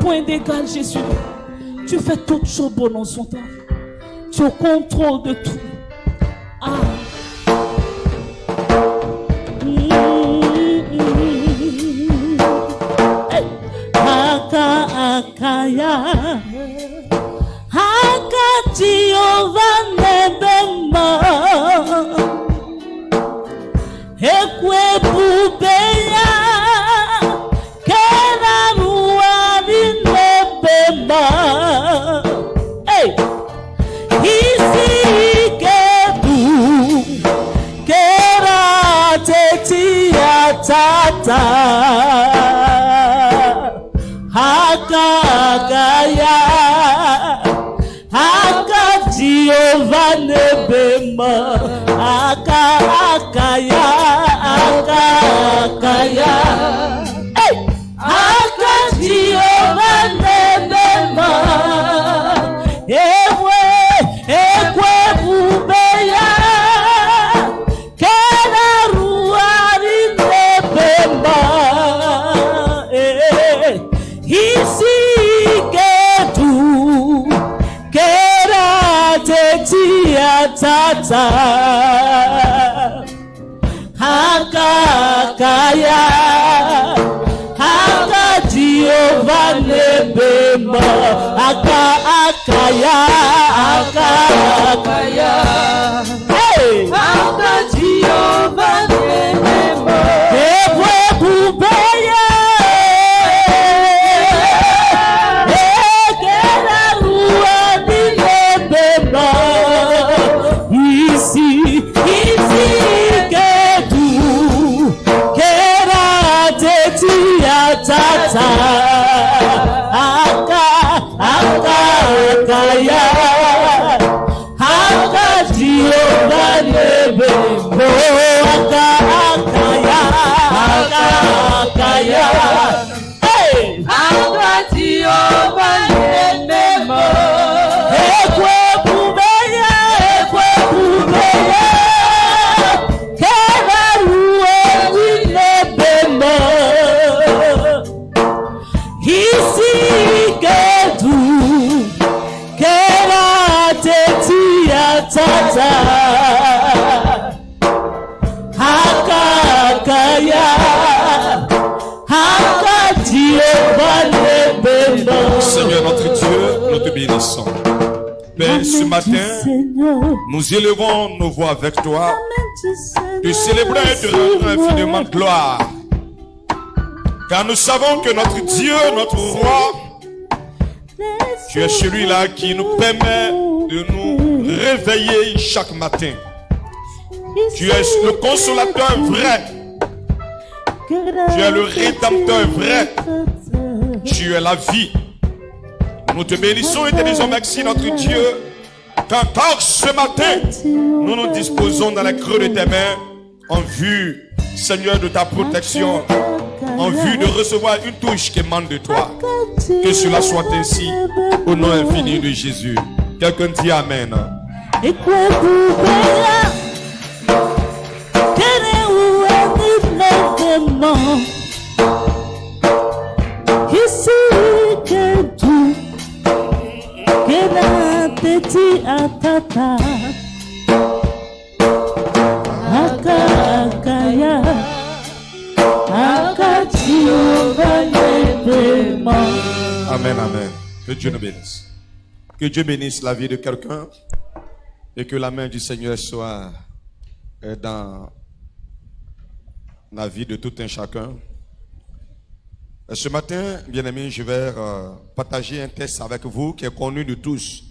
point d'égal, Jésus. Tu fais toutes choses bonnes en son temps. Tu es au contrôle de tout. Ah. Akaya Jehovah nebema ekwe bubeya kera ruari nebema isi kebu kera teti atata Hakagaya Haka Jehovah nebema Hakagaya Hakagaya Haka Jehovah nebema Ewe Ekwe bubeya Kera ruari nebema Isi ketu kera teti atata Hakakaya Haka Jehovah nebema Hakakaya Hakakaya Haka Jehovah nebema Ewe bubeya Tata Akaya Haka Jehovah nebema Akaya Akaya Haka Jehovah nebema Ekwe bubeya Kera ruari nebema Isi ketu kera teti atata Hakakaya Haka Jehovah nebema. Seigneur notre Dieu, nous te bénissons. Père, ce matin, nous élevons nos voix avec toi, te célébrer et te rendre infiniment gloire. Car nous savons que notre Dieu, notre roi, tu es celui-là qui nous permet de nous réveiller chaque matin. Tu es le consolateur vrai. Tu es le rédempteur vrai. Tu es la vie. Nous te bénissons et te disons merci notre Dieu. Qu'encore ce matin, nous nous disposons dans les creux de tes mains en vue, Seigneur, de ta protection. En vue de recevoir une touche qui émane de toi. Que cela soit ainsi au nom infini de Jésus. Quelqu'un dit Amen. Amen, amen. Que Dieu nous bénisse. Que Dieu bénisse la vie de quelqu'un et que la main du Seigneur soit dans la vie de tout un chacun. Ce matin, bien-aimés, je vais partager un texte avec vous qui est connu de tous.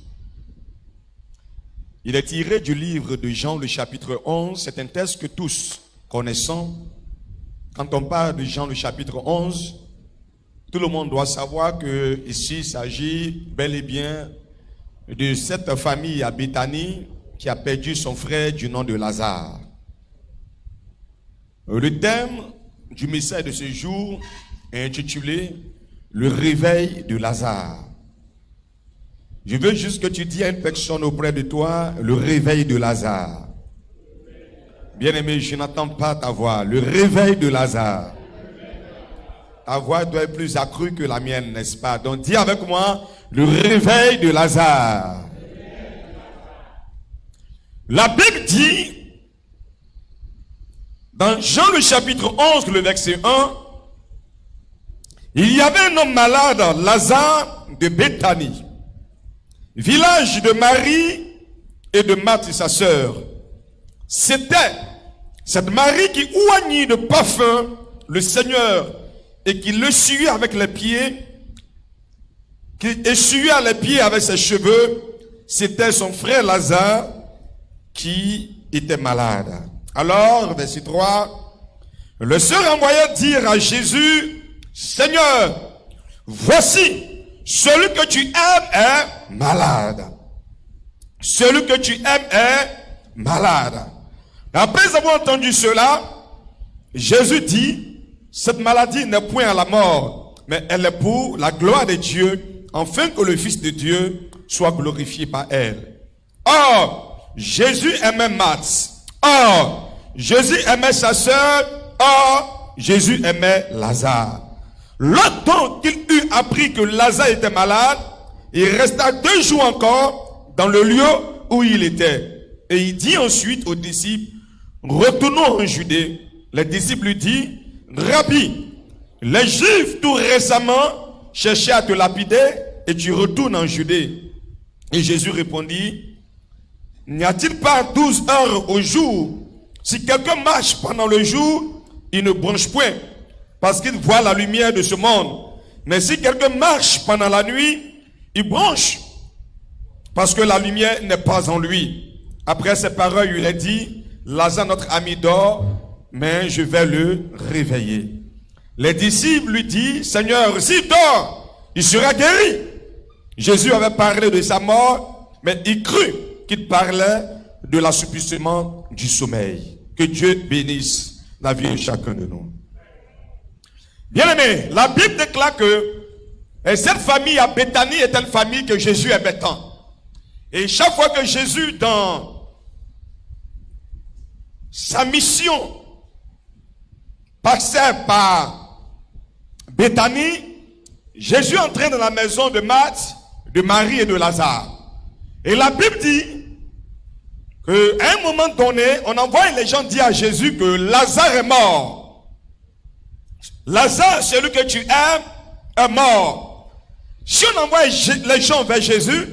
Il est tiré du livre de Jean, le chapitre 11. C'est un texte que tous connaissons. Quand on parle de Jean, le chapitre 11, tout le monde doit savoir que ici il s'agit bel et bien de cette famille à Béthanie qui a perdu son frère du nom de Lazare. Le thème du message de ce jour est intitulé « Le réveil de Lazare ». Je veux juste que tu dises à une personne auprès de toi « Le réveil de Lazare ». Bien-aimé, je n'entends pas ta voix. « Le réveil de Lazare ». ta voix doit être plus accrue que la mienne, n'est-ce pas? Donc dis avec moi, le réveil de Lazare. La Bible dit, dans Jean le chapitre 11, le verset 1, il y avait un homme malade, Lazare de Béthanie, village de Marie et de Marthe sa sœur. C'était cette Marie qui oignit de parfum le Seigneur et qui l'essuyait avec les pieds, qui essuyait les pieds avec ses cheveux. C'était son frère Lazare qui était malade. Alors, verset 3, le Seigneur envoya dire à Jésus, Seigneur, voici, celui que tu aimes est malade. Celui que tu aimes est malade. Après avoir entendu cela, Jésus dit, cette maladie n'est point à la mort, mais elle est pour la gloire de Dieu, afin que le Fils de Dieu soit glorifié par elle. Or, Jésus aimait Marthe. Or, Jésus aimait sa sœur. Or, Jésus aimait Lazare. Longtemps qu'il eut appris que Lazare était malade, il resta 2 jours encore dans le lieu où il était. Et il dit ensuite aux disciples, retournons en Judée. Les disciples lui disent, Rabbi, les Juifs tout récemment cherchaient à te lapider et tu retournes en Judée. Et Jésus répondit, n'y a-t-il pas 12 heures au jour? Si quelqu'un marche pendant le jour, il ne bronche point, parce qu'il voit la lumière de ce monde. Mais si quelqu'un marche pendant la nuit, il bronche, parce que la lumière n'est pas en lui. Après ces paroles, il a dit, Lazare, notre ami, dort, mais je vais le réveiller. Les disciples lui disent, Seigneur, s'il dort, il sera guéri. Jésus avait parlé de sa mort, mais il crut qu'il parlait de l'assouplissement du sommeil. Que Dieu bénisse la vie de chacun de nous. Bien-aimés, la Bible déclare que cette famille à Béthanie est une famille que Jésus aimait tant. Et chaque fois que Jésus, dans sa mission, passait par Béthanie, Jésus entrait dans la maison de Marthe, de Marie et de Lazare. Et la Bible dit qu'à un moment donné, on envoie les gens dire à Jésus que Lazare est mort. Lazare, celui que tu aimes, est mort. Si on envoie les gens vers Jésus,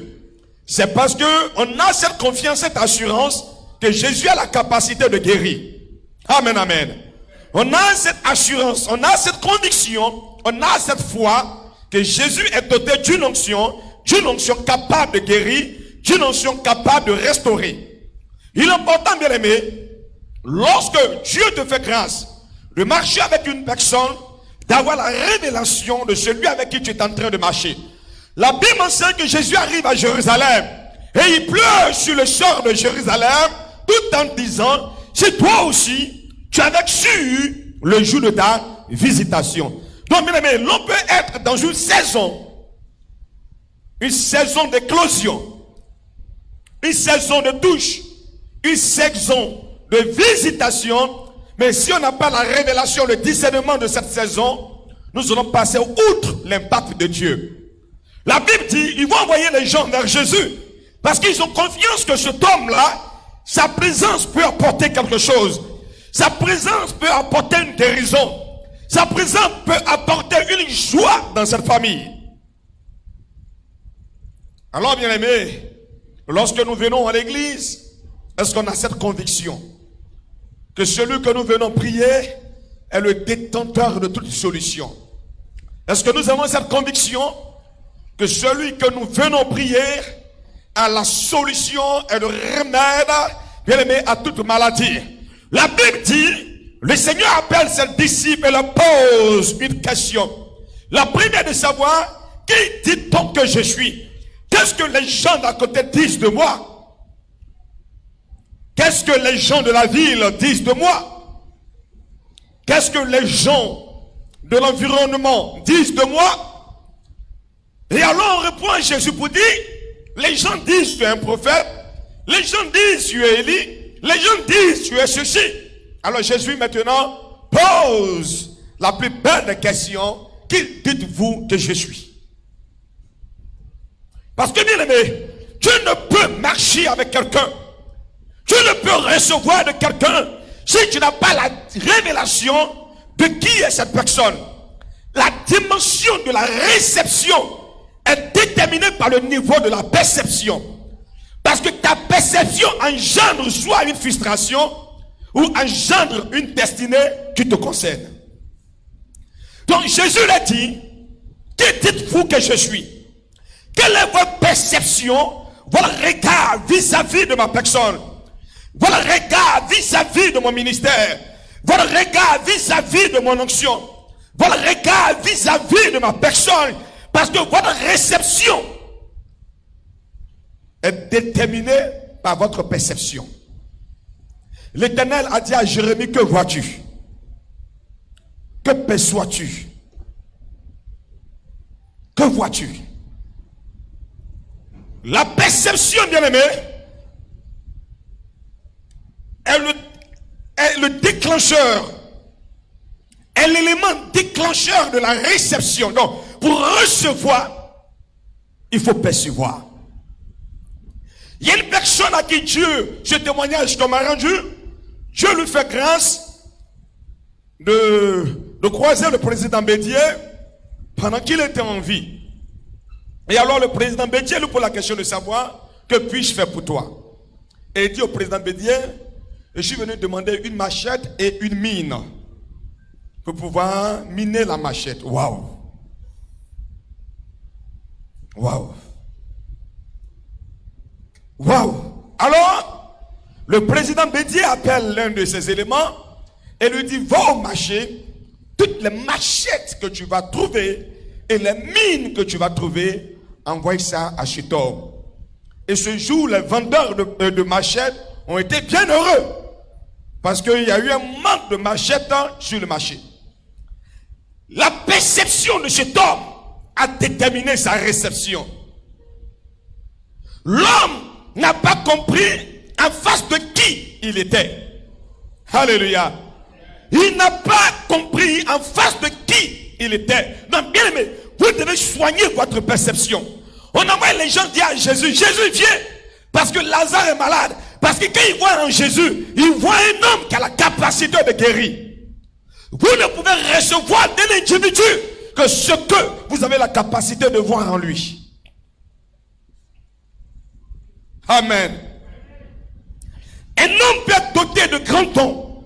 c'est parce qu'on a cette confiance, cette assurance que Jésus a la capacité de guérir. Amen, amen. On a cette assurance, on a cette conviction, on a cette foi que Jésus est doté d'une onction capable de guérir, d'une onction capable de restaurer. Il est important, bien aimé, lorsque Dieu te fait grâce de marcher avec une personne, d'avoir la révélation de celui avec qui tu es en train de marcher. La Bible enseigne que Jésus arrive à Jérusalem et il pleure sur le sort de Jérusalem tout en disant, c'est toi aussi, tu avais su le jour de ta visitation. Donc, bien aimé, l'on peut être dans une saison d'éclosion, une saison de touche, une saison de visitation, mais si on n'a pas la révélation, le discernement de cette saison, nous allons passer outre l'impact de Dieu. La Bible dit, ils vont envoyer les gens vers Jésus, parce qu'ils ont confiance que cet homme-là, sa présence peut apporter quelque chose. Sa présence peut apporter une guérison. Sa présence peut apporter une joie dans cette famille. Alors, bien aimés, lorsque nous venons à l'église, est-ce qu'on a cette conviction que celui que nous venons prier est le détenteur de toute solution? Est-ce que nous avons cette conviction que celui que nous venons prier a la solution et le remède, bien aimé, à toute maladie? La Bible dit, le Seigneur appelle ses disciples et leur pose une question. La première de savoir, qui dit-on que je suis? Qu'est-ce que les gens d'à côté disent de moi? Qu'est-ce que les gens de la ville disent de moi? Qu'est-ce que les gens de l'environnement disent de moi? Et alors on répond à Jésus pour dire, les gens disent tu es un prophète, les gens disent tu es Élie, les gens disent tu es ceci. Alors Jésus maintenant pose la plus belle des questions qui dites-vous que je suis? Parce que bien aimé, tu ne peux marcher avec quelqu'un, tu ne peux recevoir de quelqu'un si tu n'as pas la révélation de qui est cette personne. La dimension de la réception est déterminée par le niveau de la perception. Parce que ta perception engendre soit une frustration ou engendre une destinée qui te concerne. Donc Jésus l'a dit, qui dites-vous que je suis? Quelle est votre perception, votre regard vis-à-vis de ma personne, votre regard vis-à-vis de mon ministère, votre regard vis-à-vis de mon onction, votre regard vis-à-vis de ma personne, parce que votre réception est déterminée par votre perception. L'Éternel a dit à Jérémie, que vois-tu? Que perçois-tu? Que vois-tu? La perception, bien-aimé, est le déclencheur, est l'élément déclencheur de la réception. Donc, pour recevoir, il faut percevoir. Il y a une personne à qui Dieu, ce témoignage qu'on m'a rendu, Dieu lui fait grâce de croiser le président Bédier pendant qu'il était en vie. Et alors le président Bédier lui pose la question de savoir, que puis-je faire pour toi? Et il dit au président Bédier, je suis venu demander une machette et une mine pour pouvoir miner la machette. Waouh! Waouh! Waouh! Alors, le président Bédier appelle l'un de ses éléments et lui dit, va au marché, toutes les machettes que tu vas trouver et les mines que tu vas trouver, envoie ça à Chitor. Et ce jour, les vendeurs de machettes ont été bien heureux parce qu'il y a eu un manque de machettes sur le marché. La perception de cet homme a déterminé sa réception. L'homme n'a pas compris en face de qui il était. Alléluia. Il n'a pas compris en face de qui il était. Donc, bien aimé, vous devez soigner votre perception. On envoie les gens dire à Jésus, Jésus viens, parce que Lazare est malade. Parce que quand ils voient en Jésus, ils voient un homme qui a la capacité de guérir. Vous ne pouvez recevoir d'un individu que ce que vous avez la capacité de voir en lui. Amen. Un homme peut être doté de grands dons.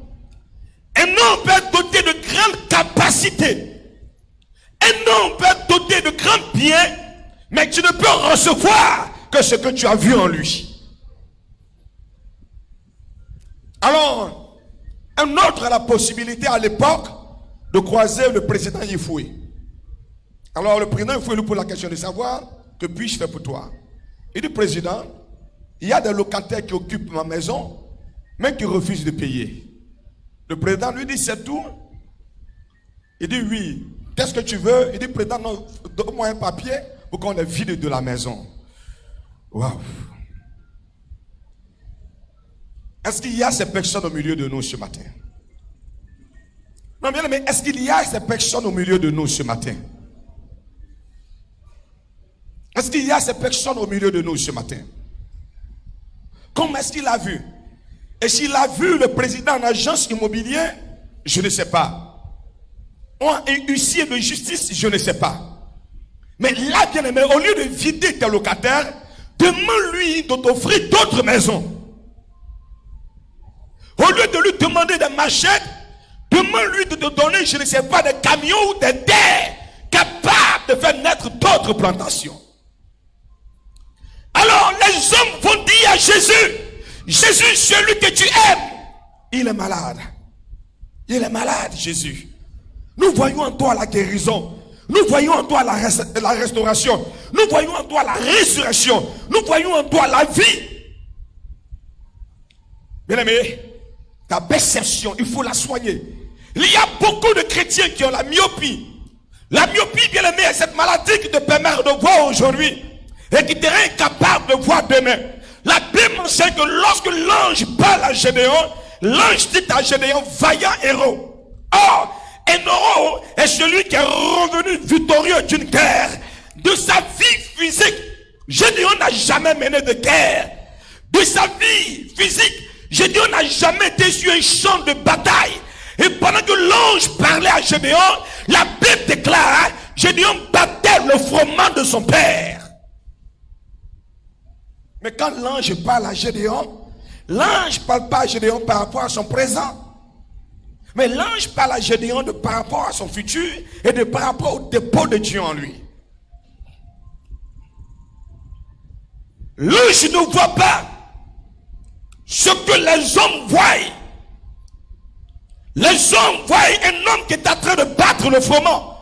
Un homme peut être doté de grandes capacités. Un homme peut être doté de grands biens, mais tu ne peux recevoir que ce que tu as vu en lui. Alors, un autre a la possibilité à l'époque de croiser le président Yifoué. Alors le président Yifoué lui pose la question de savoir, que puis-je faire pour toi? Il dit, président, il y a des locataires qui occupent ma maison, mais qui refusent de payer. Le président lui dit, c'est tout? Il dit, oui. Qu'est-ce que tu veux? Il dit, président, non, donne-moi un papier pour qu'on les vide de la maison. Waouh! Est-ce qu'il y a ces personnes au milieu de nous ce matin? Non, bien, mais est-ce qu'il y a ces personnes au milieu de nous ce matin? Est-ce qu'il y a ces personnes au milieu de nous ce matin? Comment est-ce qu'il a vu? Et s'il a vu le président en agence immobilière, je ne sais pas. Ou un huissier de justice, je ne sais pas. Mais là, bien aimé, au lieu de vider tes locataires, demande-lui de t'offrir d'autres maisons. Au lieu de lui demander des machettes, demande-lui de te donner, je ne sais pas, des camions ou des terres capables de faire naître d'autres plantations. Alors les hommes vont dire à Jésus, Jésus, celui que tu aimes, il est malade. Il est malade, Jésus. Nous voyons en toi la guérison. Nous voyons en toi la restauration. Nous voyons en toi la résurrection. Nous voyons en toi la vie. Bien aimé, ta perception, il faut la soigner. Il y a beaucoup de chrétiens qui ont la myopie. La myopie, bien aimé, est cette maladie qui te permet de voir aujourd'hui et qui te rend incapable de voir demain. La Bible enseigne que lorsque l'ange parle à Gédéon, l'ange dit à Gédéon, vaillant héros. Or, héros est celui qui est revenu victorieux d'une guerre. De sa vie physique, Gédéon n'a jamais mené de guerre. De sa vie physique, Gédéon n'a jamais été sur un champ de bataille. Et pendant que l'ange parlait à Gédéon, la Bible déclare, Gédéon battait le froment de son père. Mais quand l'ange parle à Gédéon, l'ange ne parle pas à Gédéon par rapport à son présent. Mais l'ange parle à Gédéon par rapport à son futur et par rapport au dépôt de Dieu en lui. L'ange ne voit pas ce que les hommes voient. Les hommes voient un homme qui est en train de battre le froment.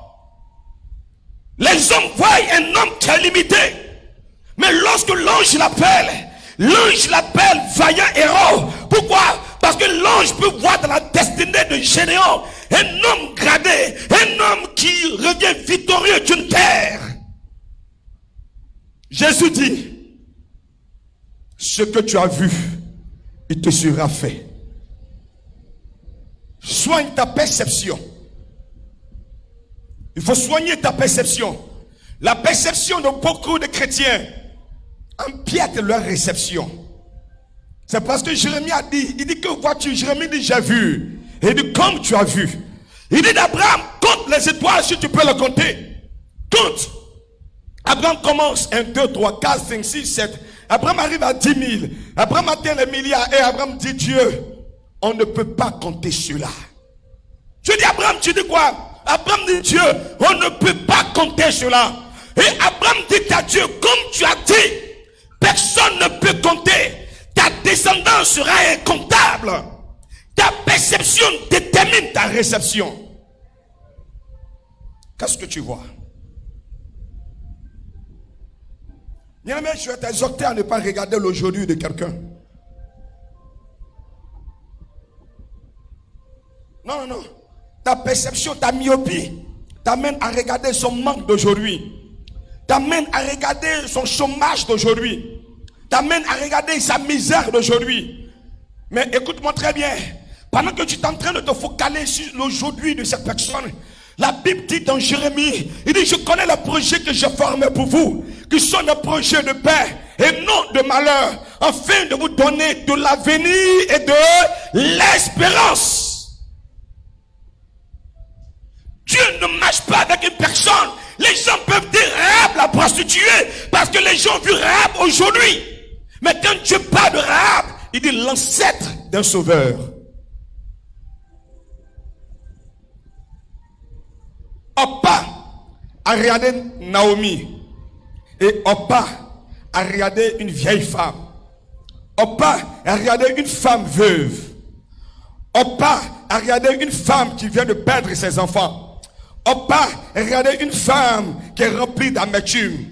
Les hommes voient un homme qui est limité. Mais lorsque l'ange l'appelle vaillant héros. Pourquoi? Parce que l'ange peut voir dans la destinée de Gédéon un homme gradé, un homme qui revient victorieux d'une guerre. Jésus dit, ce que tu as vu, il te sera fait. Soigne ta perception. Il faut soigner ta perception. La perception de beaucoup de chrétiens empiète leur réception. C'est parce que Jérémie a dit, il dit que vois-tu, Jérémie dit j'ai vu. Et il dit comme tu as vu. Il dit d'Abraham, compte les étoiles si tu peux les compter. Compte. Abraham commence 1, 2, 3, 4, 5, 6, 7. Abraham arrive à 10 000. Abraham atteint les milliards. Et Abraham dit Dieu, on ne peut pas compter cela. Je dis Abraham, tu dis quoi? Abraham dit Dieu, on ne peut pas compter cela. Et Abraham dit à Dieu, comme tu as dit, personne ne peut compter. Ta descendance sera incontable. Ta perception détermine ta réception. Qu'est-ce que tu vois? Bien-aimé, je vais t'exhorter à ne pas regarder l'aujourd'hui de quelqu'un. Non, non, non. Ta perception, ta myopie t'amène à regarder son manque d'aujourd'hui. T'amène à regarder son chômage d'aujourd'hui. T'amène à regarder sa misère d'aujourd'hui. Mais écoute-moi très bien. Pendant que tu es en train de te focaliser sur l'aujourd'hui de cette personne, la Bible dit dans Jérémie, il dit, je connais le projet que j'ai formé pour vous, qui sont des projets de paix et non de malheur, afin de vous donner de l'avenir et de l'espérance. Dieu ne marche pas avec une personne. Les gens peuvent dire Rahab la prostituée, parce que les gens ont vu Rahab aujourd'hui. Mais quand Dieu parle de Rahab, il dit l'ancêtre d'un sauveur. Orpa a regardé Naomi. Et Orpa a regardé une vieille femme. Orpa a regardé une femme veuve. Orpa a regardé une femme qui vient de perdre ses enfants. Orpa a regardé une femme qui est remplie d'amertume.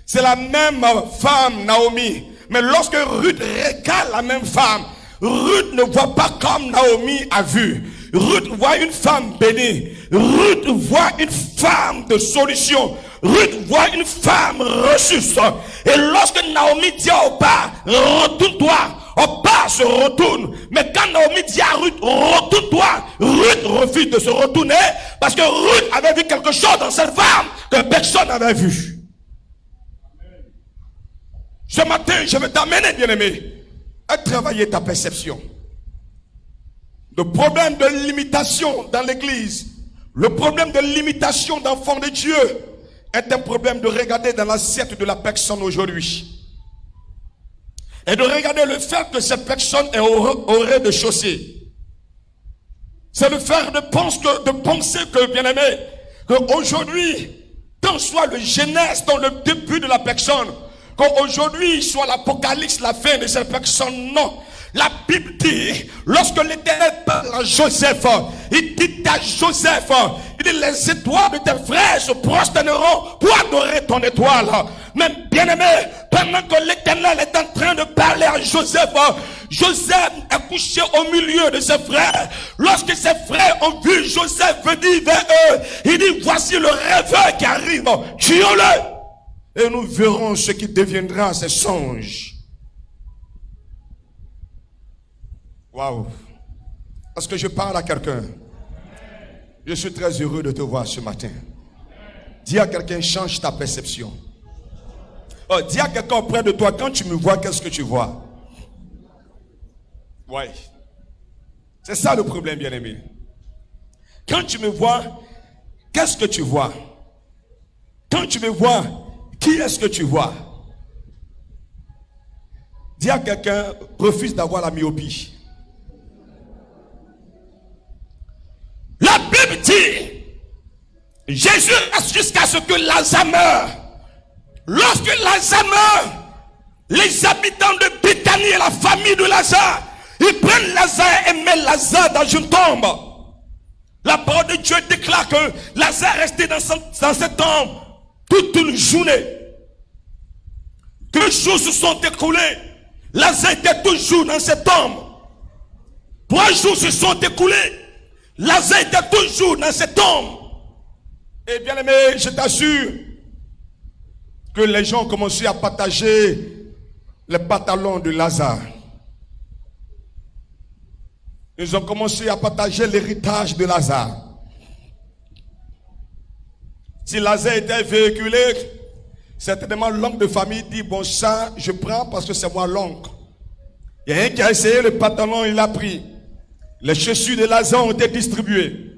C'est la même femme, Naomi. Mais lorsque Ruth regarde la même femme, Ruth ne voit pas comme Naomi a vu. Ruth voit une femme bénie. Ruth voit une femme de solution. Ruth voit une femme reçue. Et lorsque Naomi dit à Orpa, retourne-toi, Orpa se retourne. Mais quand Naomi dit à Ruth, retourne-toi, Ruth refuse de se retourner parce que Ruth avait vu quelque chose dans cette femme que personne n'avait vu. Ce matin, je vais t'amener, bien-aimé, à travailler ta perception. Le problème de limitation dans l'église, le problème de limitation d'enfants de Dieu est un problème de regarder dans l'assiette de la personne aujourd'hui. Et de regarder le fait que cette personne est au rez-de-chaussée. C'est le faire de penser que, bien-aimé, qu'aujourd'hui, tant soit le genèse dans le début de la personne, qu'aujourd'hui soit l'apocalypse, la fin de cette personne, non. La Bible dit, lorsque l'Éternel parle à Joseph, il dit à Joseph, il dit les étoiles de tes frères se prosterneront pour adorer ton étoile. Mais bien aimé, pendant que l'Éternel est en train de parler à Joseph, Joseph est couché au milieu de ses frères. Lorsque ses frères ont vu Joseph venir vers eux, il dit voici le rêveur qui arrive, tuons-le. Et nous verrons ce qui deviendra ces songes. Waouh. Est-ce que je parle à quelqu'un? Je suis très heureux de te voir ce matin. Dis à quelqu'un, change ta perception. Oh, dis à quelqu'un auprès de toi, quand tu me vois, qu'est-ce que tu vois? Oui. C'est ça le problème, bien-aimé. Quand tu me vois, qu'est-ce que tu vois? Quand tu me vois, qui est-ce que tu vois? Dis à quelqu'un, refuse d'avoir la myopie. La Bible dit, Jésus reste jusqu'à ce que Lazare meure. Lorsque Lazare meurt, les habitants de Béthanie et la famille de Lazare, ils prennent Lazare et mettent Lazare dans une tombe. La parole de Dieu déclare que Lazare restait dans cette tombe toute une journée. 2 jours se sont écoulés. Lazare était toujours dans cette tombe. 3 jours se sont écoulés. Lazare était toujours dans cette tombe. Et bien aimé, je t'assure que les gens ont commencé à partager les pantalons de Lazare. Ils ont commencé à partager l'héritage de Lazare. Si Lazare était véhiculé, certainement l'oncle de famille dit, bon ça, je prends parce que c'est moi l'oncle. Il y a un qui a essayé le pantalon, il l'a pris. Les chaussures de Lazare ont été distribuées.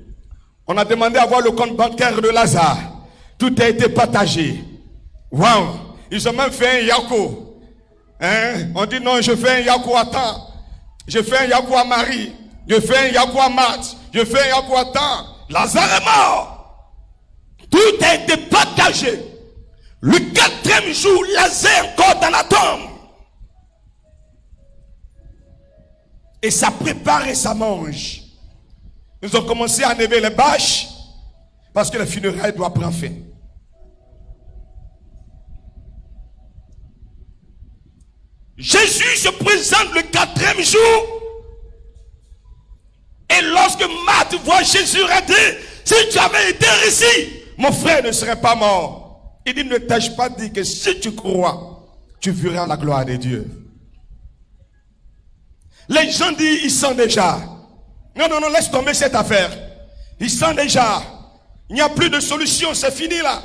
On a demandé à voir le compte bancaire de Lazare. Tout a été partagé. Waouh! Ils ont même fait un yako. Hein? On dit non, je fais un yako à temps. Je fais un yako à Marie. Je fais un yako à Marthe. Je fais un yako à temps. Lazare est mort. Tout a été partagé. Le 4e jour, Lazare est encore dans la tombe. Et ça prépare et ça mange. Ils ont commencé à enlever les bâches parce que le funérailles doit prendre fin. Jésus se présente le 4e jour. Et lorsque Marthe voit Jésus rentrer, si tu avais été ici, mon frère ne serait pas mort. Il dit, ne t'ai-je pas dit que si tu crois, tu verras la gloire de Dieu. Les gens disent, ils sont déjà. Non, non, non, laisse tomber cette affaire. Ils sont déjà. Il n'y a plus de solution, c'est fini là.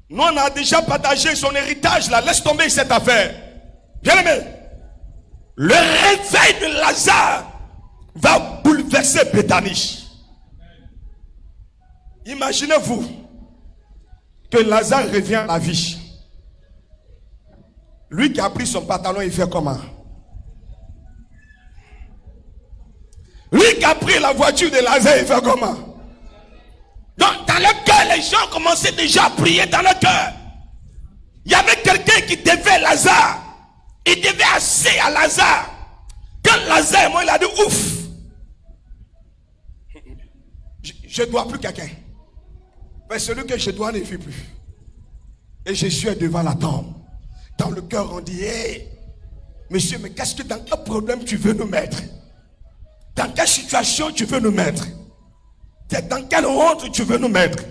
Nous, on a déjà partagé son héritage là. Laisse tomber cette affaire. Bien aimé, le réveil de Lazare va bouleverser Béthanie. Imaginez-vous que Lazare revient à la vie. Lui qui a pris son pantalon, il fait comment? Lui qui a pris la voiture de Lazare, il fait comment? Donc dans le cœur, les gens commençaient déjà à prier dans le cœur. Il y avait quelqu'un qui devait Lazare. Il devait assez à Lazare. Quand Lazare, moi, il a dit ouf. Je ne dois plus quelqu'un. Mais celui que je dois ne vit plus. Et Jésus est devant la tombe. Dans le cœur, on dit, hé, monsieur, mais dans quel problème tu veux nous mettre? Dans quelle situation tu veux nous mettre? Dans quelle honte tu veux nous mettre?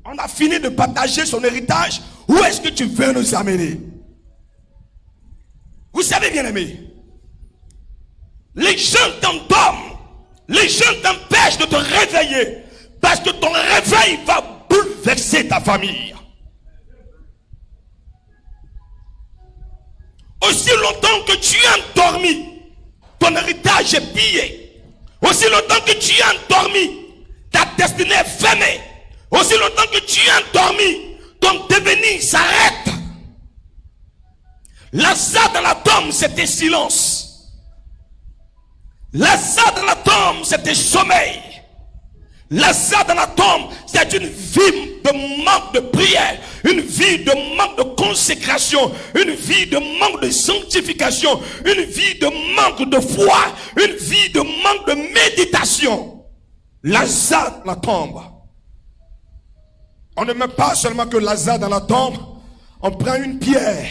On a fini de partager son héritage. Où est-ce que tu veux nous amener? Vous savez, bien aimé, les gens t'endorment, les gens t'empêchent de te réveiller, parce que ton réveil va bouleverser ta famille. Aussi longtemps que tu es endormi, ton héritage est pillé. Aussi longtemps que tu es endormi, ta destinée est fermée. Aussi longtemps que tu es endormi, ton devenir s'arrête. Lazare dans la tombe, c'était silence. Lazare dans la tombe, c'était sommeil. Lazare dans la tombe, c'est une vie de manque de prière, une vie de manque de consécration, une vie de manque de sanctification, une vie de manque de foi, une vie de manque de méditation. Lazare dans la tombe. On ne met pas seulement que Lazare dans la tombe, on prend une pierre,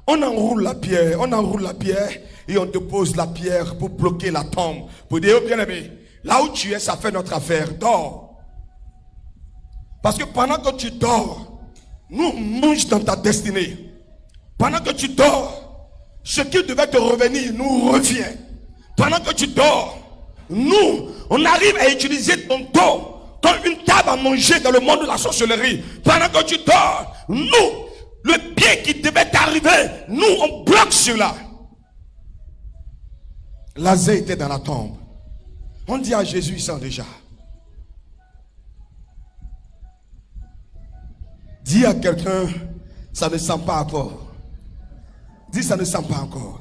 on enroule la pierre et on dépose la pierre pour bloquer la tombe. Pour dire, oh bien-aimé, là où tu es, ça fait notre affaire. Dors. Parce que pendant que tu dors, nous mangeons dans ta destinée. Pendant que tu dors, ce qui devait te revenir nous revient. Pendant que tu dors, nous, on arrive à utiliser ton dos comme une table à manger dans le monde de la sorcellerie. Pendant que tu dors, nous, le bien qui devait t'arriver, nous, on bloque cela. Lazare était dans la tombe. On dit à Jésus, il sent déjà. Dis à quelqu'un, ça ne sent pas encore. Dis, ça ne sent pas encore.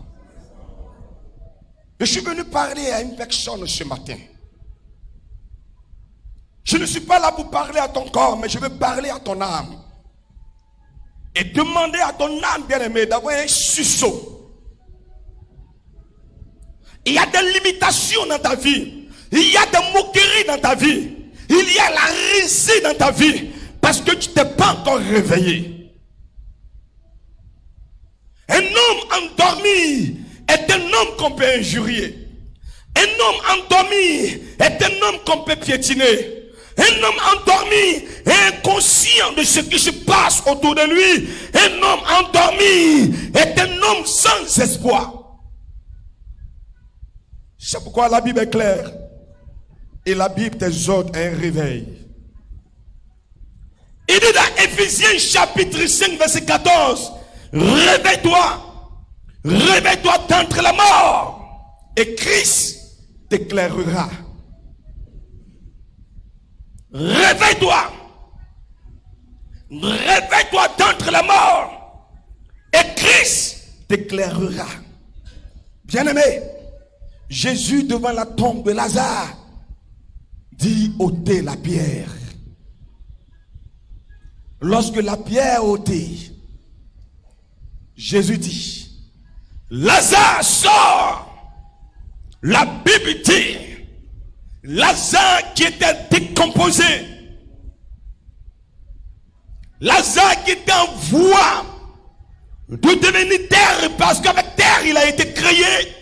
Je suis venu parler à une personne ce matin. Je ne suis pas là pour parler à ton corps, mais je veux parler à ton âme. Et demander à ton âme bien-aimée d'avoir un sursaut. Il y a des limitations dans ta vie. Il y a des moqueries dans ta vie. Il y a la risée dans ta vie. Parce que tu ne t'es pas encore réveillé. Un homme endormi est un homme qu'on peut injurier. Un homme endormi est un homme qu'on peut piétiner. Un homme endormi est inconscient de ce qui se passe autour de lui. Un homme endormi est un homme sans espoir. C'est pourquoi la Bible est claire. Et la Bible t'exhorte à un réveil. Il dit dans Éphésiens chapitre 5 verset 14. Réveille-toi. Réveille-toi d'entre la mort. Et Christ t'éclairera. Réveille-toi. Réveille-toi d'entre la mort. Et Christ t'éclairera. Bien-aimé, Jésus devant la tombe de Lazare dit ôtez la pierre. Lorsque la pierre est ôtée, Jésus dit Lazare sort. La Bible dit Lazare qui était décomposé, Lazare qui était en voie de devenir terre, parce qu'avec terre il a été créé.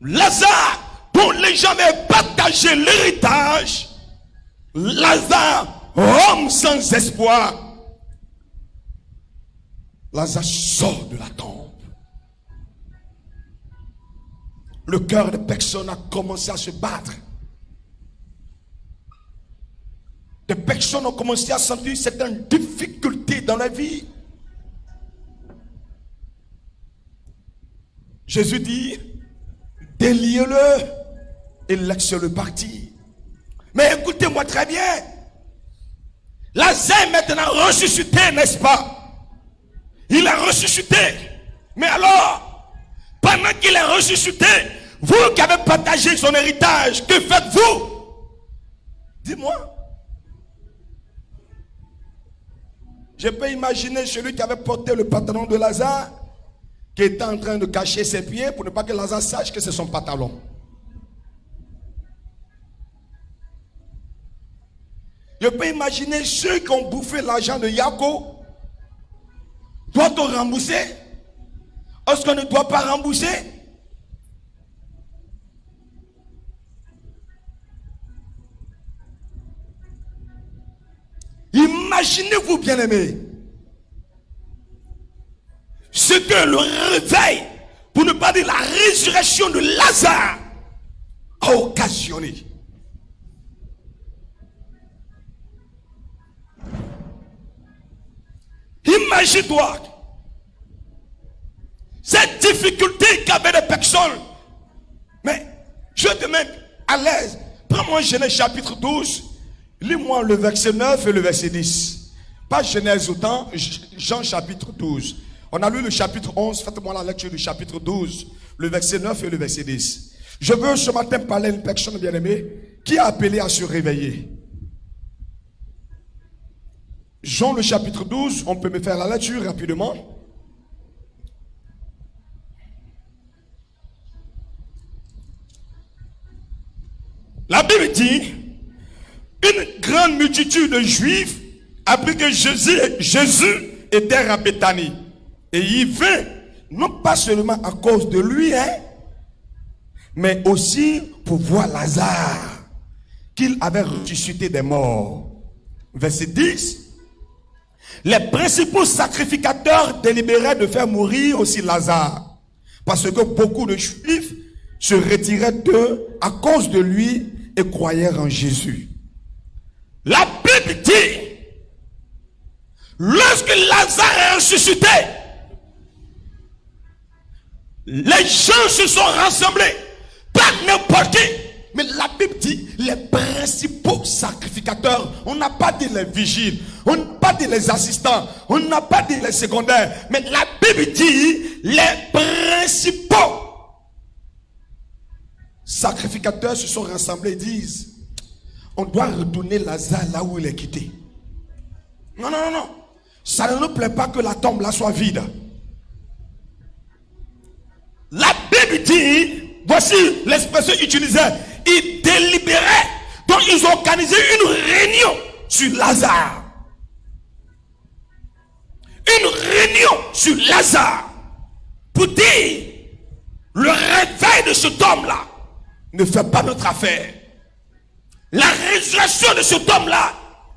Lazare dont les gens avaient partagé l'héritage. Lazare, homme sans espoir. Lazare sort de la tombe. Le cœur de personnes a commencé à se battre. Des personnes ont commencé à sentir certaines difficultés dans la vie. Jésus dit, déliez-le et laissez-le partir. Mais écoutez-moi très bien. Lazare est maintenant ressuscité, n'est-ce pas? Il est ressuscité. Mais alors, pendant qu'il est ressuscité, vous qui avez partagé son héritage, que faites-vous? Dis-moi. Je peux imaginer celui qui avait porté le pantalon de Lazare, qui était en train de cacher ses pieds pour ne pas que Lazare sache que c'est son pantalon. Je peux imaginer ceux qui ont bouffé l'argent de Jacob. Doit-on rembourser? Est-ce qu'on ne doit pas rembourser? Imaginez-vous, bien-aimés, ce que le réveil, pour ne pas dire la résurrection de Lazare, a occasionné. Imagine-toi cette difficulté qu'avaient les personnes. Mais je te mets à l'aise. Prends-moi Genèse chapitre 12. Lis-moi le verset 9 et le verset 10. Pas Genèse autant, Jean chapitre 12. On a lu le chapitre 11. Faites-moi la lecture du chapitre 12. Le verset 9 et le verset 10. Je veux ce matin parler à une personne bien-aimée qui a appelé à se réveiller. Jean le chapitre 12, on peut me faire la lecture rapidement. La Bible dit, une grande multitude de Juifs apprit que Jésus était à Béthanie. Et il vint, non pas seulement à cause de lui, mais aussi pour voir Lazare, qu'il avait ressuscité des morts. Verset 10. Les principaux sacrificateurs délibéraient de faire mourir aussi Lazare, parce que beaucoup de Juifs se retiraient d'eux à cause de lui et croyèrent en Jésus. La Bible dit, lorsque Lazare est ressuscité, les gens se sont rassemblés, pas n'importe qui, mais la Bible dit les principaux sacrificateurs. On n'a pas dit les vigiles, on n'a pas dit les assistants, on n'a pas dit les secondaires, mais la Bible dit les principaux sacrificateurs se sont rassemblés et disent, on doit retourner Lazare là où il est quitté. Non, non, non, non. Ça ne nous plaît pas que la tombe là soit vide. La Bible dit, voici l'expression utilisée, ils délibéraient. Donc ils ont organisé une réunion sur Lazare. Une réunion sur Lazare. Pour dire, le réveil de cet homme-là ne fait pas notre affaire. La résurrection de cet homme-là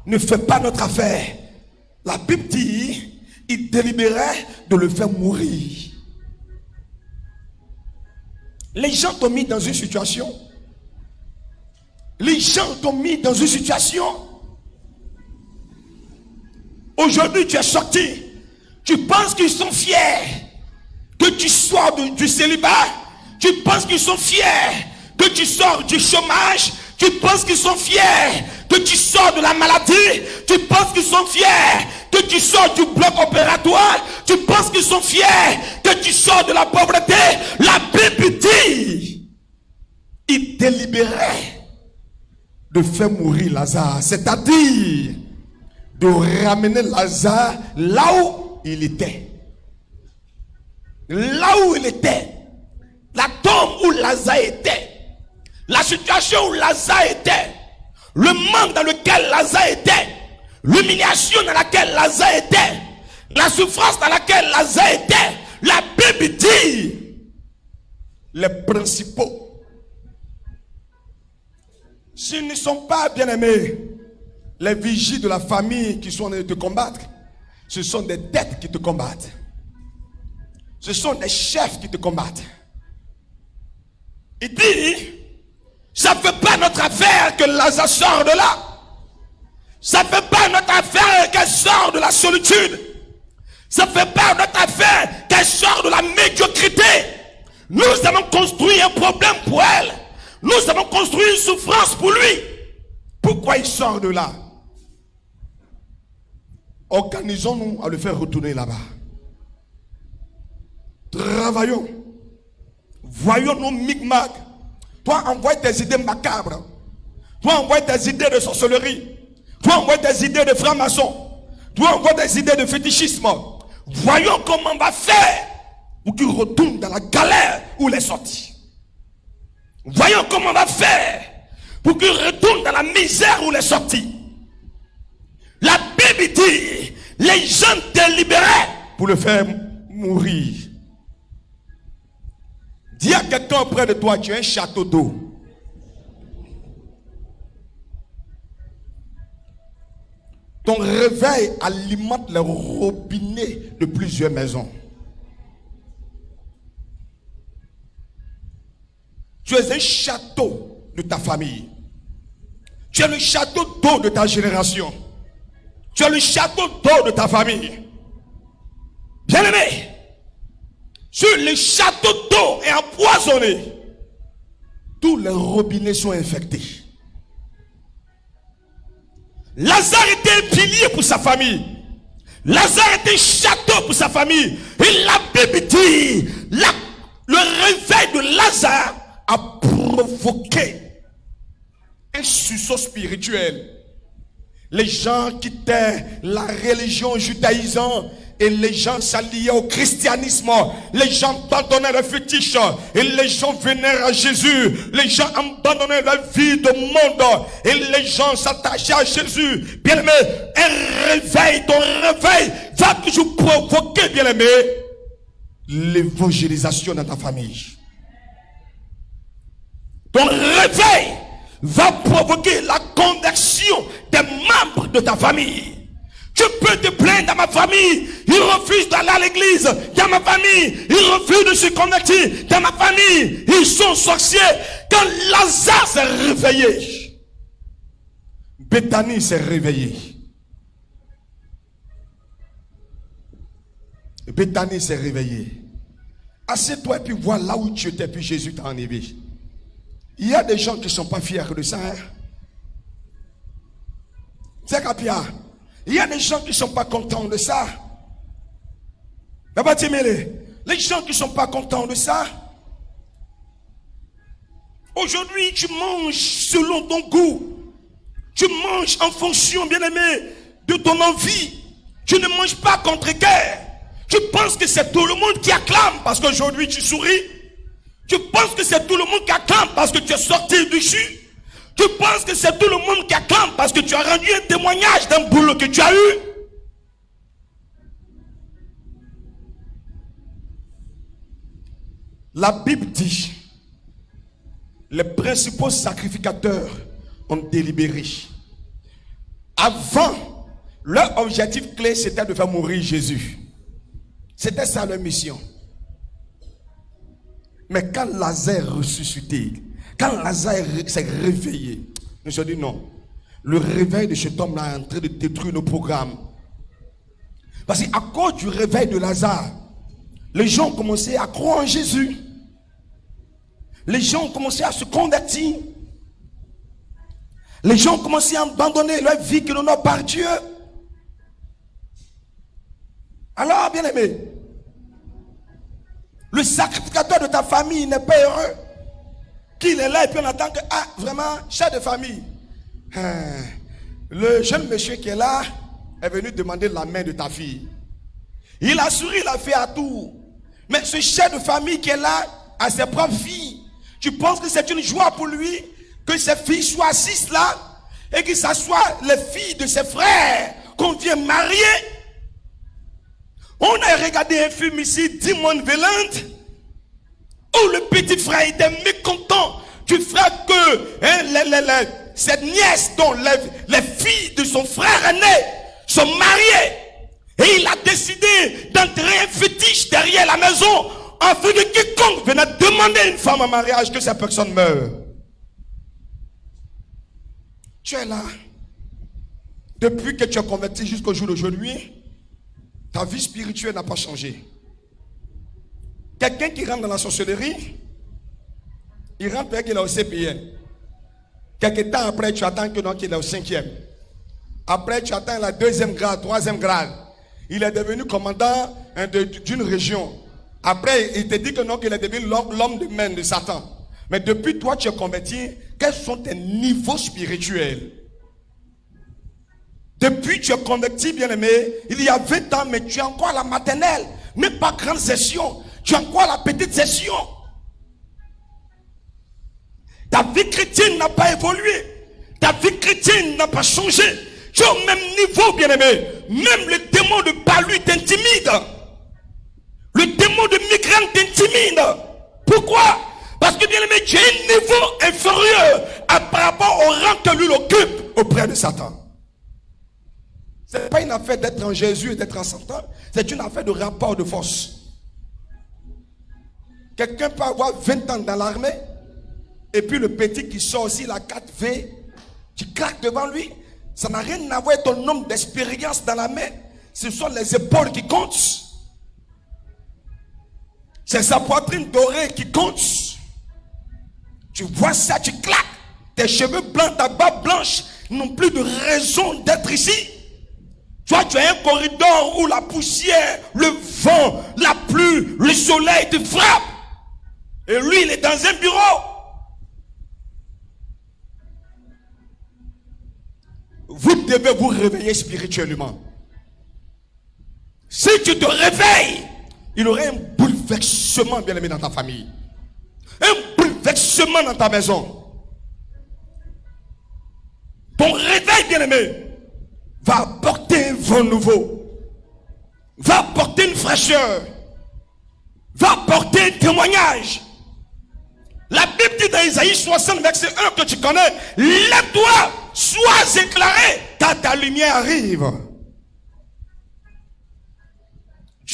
ne fait pas notre affaire. La Bible dit, il délibérait de le faire mourir. Les gens t'ont mis dans une situation. Les gens t'ont mis dans une situation. Aujourd'hui, tu es sorti. Tu penses qu'ils sont fiers que tu sors du célibat. Tu penses qu'ils sont fiers que tu sors du chômage. Tu penses qu'ils sont fiers que tu sors de la maladie. Tu penses qu'ils sont fiers que tu sors du bloc opératoire. Tu penses qu'ils sont fiers que tu sors de la pauvreté. La Bible dit, il délibérait de faire mourir Lazare, c'est-à-dire de ramener Lazare là où il était. Là où il était. La tombe où Lazare était. La situation où Lazare était. Le manque dans lequel Lazare était. L'humiliation dans laquelle Lazare était. La souffrance dans laquelle Lazare était. La Bible dit, les principaux, s'ils ne sont pas bien aimés, les vigies de la famille qui sont en train de te combattre, ce sont des têtes qui te combattent. Ce sont des chefs qui te combattent. Il dit, ça ne fait pas notre affaire que Lazare sort de là. Ça ne fait pas notre affaire qu'elle sort de la solitude. Ça ne fait pas notre affaire qu'elle sort de la médiocrité. Nous avons construit un problème pour elle. Nous avons construit une souffrance pour lui. Pourquoi il sort de là? Organisons-nous à le faire retourner là-bas. Travaillons. Voyons nos micmacs. Toi, envoie tes idées macabres. Toi, envoie tes idées de sorcellerie. Toi, envoie tes idées de franc-maçon. Toi, envoie tes idées de fétichisme. Voyons comment on va faire pour qu'il retourne dans la galère où il est sorti. Voyons comment on va faire pour qu'il retourne dans la misère où il est sorti. La Bible dit, les gens délibéraient pour le faire mourir. Dis à quelqu'un auprès de toi, tu es un château d'eau. Ton réveil alimente les robinets de plusieurs maisons. Tu es un château de ta famille. Tu es le château d'eau de ta génération. Tu es le château d'eau de ta famille. Bien-aimé, si le château d'eau est empoisonné, tous les robinets sont infectés. Lazare était un pilier pour sa famille. Lazare était un château pour sa famille. Et la Bible dit, le réveil de Lazare a provoqué un sursaut spirituel. Les gens quittaient la religion judaïsante et les gens s'alliaient au christianisme. Les gens abandonnaient les fétiches et les gens venaient à Jésus. Les gens abandonnaient la vie de monde et les gens s'attachaient à Jésus. Bien-aimé, un réveil, ton réveil va toujours provoquer, bien-aimé, l'évangélisation dans ta famille. Ton réveil va provoquer la conversion des membres de ta famille. Tu peux te plaindre dans ma famille. Il refuse d'aller à l'église. Dans ma famille, il refuse de se convertir. Dans ma famille, ils sont sorciers. Quand Lazare s'est réveillé, Béthanie s'est réveillée. Béthanie s'est réveillée. Assieds-toi et puis vois là où tu étais, puis Jésus t'a enlevé. Il y a des gens qui ne sont pas fiers de ça. Hein? C'est Kapia. Il y a des gens qui ne sont pas contents de ça. Les gens qui ne sont pas contents de ça. Aujourd'hui, tu manges selon ton goût. Tu manges en fonction, bien-aimé, de ton envie. Tu ne manges pas contre cœur. Tu penses que c'est tout le monde qui acclame parce qu'aujourd'hui tu souris. Tu penses que c'est tout le monde qui acclame parce que tu es sorti du jus. Tu penses que c'est tout le monde qui acclame parce que tu as rendu un témoignage d'un boulot que tu as eu. La Bible dit, les principaux sacrificateurs ont délibéré. Avant, leur objectif clé, c'était de faire mourir Jésus. C'était ça leur mission. Mais quand Lazare ressuscité, quand Lazare s'est réveillé, nous avons dit non. Le réveil de cet homme-là est en train de détruire nos programmes. Parce qu'à cause du réveil de Lazare, les gens ont commencé à croire en Jésus. Les gens ont commencé à se convertir. Les gens ont commencé à abandonner leur vie que l'on a par Dieu. Alors, bien aimé, le sacrificateur de ta famille n'est pas heureux. Qu'il est là et puis on attend que, ah, vraiment, chef de famille. Le jeune monsieur qui est là est venu demander la main de ta fille. Il a souri, il a fait à tout. Mais ce chef de famille qui est là a ses propres filles. Tu penses que c'est une joie pour lui que ses filles soient assises là et que ce soit les filles de ses frères qu'on vient marier? On a regardé un film ici, Demon Violent, où le petit frère était mécontent du frère que cette nièce dont les filles de son frère aîné sont mariées. Et il a décidé d'enterrer un fétiche derrière la maison afin que quiconque venait demander une femme en mariage, que cette personne meure. Tu es là. Depuis que tu es converti jusqu'au jour d'aujourd'hui, ta vie spirituelle n'a pas changé. Quelqu'un qui rentre dans la sorcellerie, il rentre avec qu'il est au CPN. Quelque temps après, tu attends que donc il est au 5e. Après, tu attends la 2e grade, 3e grade. Il est devenu commandant d'une région. Après, il te dit que non, qu'il est devenu l'homme de main de Satan. Mais depuis toi, tu es converti. Quels sont tes niveaux spirituels? Depuis tu es converti, bien-aimé, il y a 20 ans, mais tu es encore à la maternelle. Même pas grande session. Tu es encore à la petite session. Ta vie chrétienne n'a pas évolué. Ta vie chrétienne n'a pas changé. Tu es au même niveau, bien-aimé. Même le démon de palu t'intimide. Le démon de migraine t'intimide. Pourquoi? Parce que, bien-aimé, tu as un niveau inférieur par rapport au rang que lui occupe auprès de Satan. Ce n'est pas une affaire d'être en Jésus et d'être en Satan. C'est une affaire de rapport de force. Quelqu'un peut avoir 20 ans dans l'armée. Et puis le petit qui sort aussi la 4V. Tu craques devant lui. Ça n'a rien à voir avec ton nombre d'expérience dans la main. Ce sont les épaules qui comptent. C'est sa poitrine dorée qui compte. Tu vois ça, tu claques. Tes cheveux blancs, ta barbe blanche n'ont plus de raison d'être ici. Toi, tu as un corridor où la poussière, le vent, la pluie, le soleil te frappe. Et lui, il est dans un bureau. Vous devez vous réveiller spirituellement. Si tu te réveilles, il y aurait un bouleversement, bien aimé, dans ta famille. Un bouleversement dans ta maison. Ton réveil, bien aimé, va apporter un vent nouveau. Va apporter une fraîcheur. Va apporter un témoignage. La Bible dit dans Isaïe 60, verset 1 que tu connais. Lève-toi, sois éclairé, car ta lumière arrive.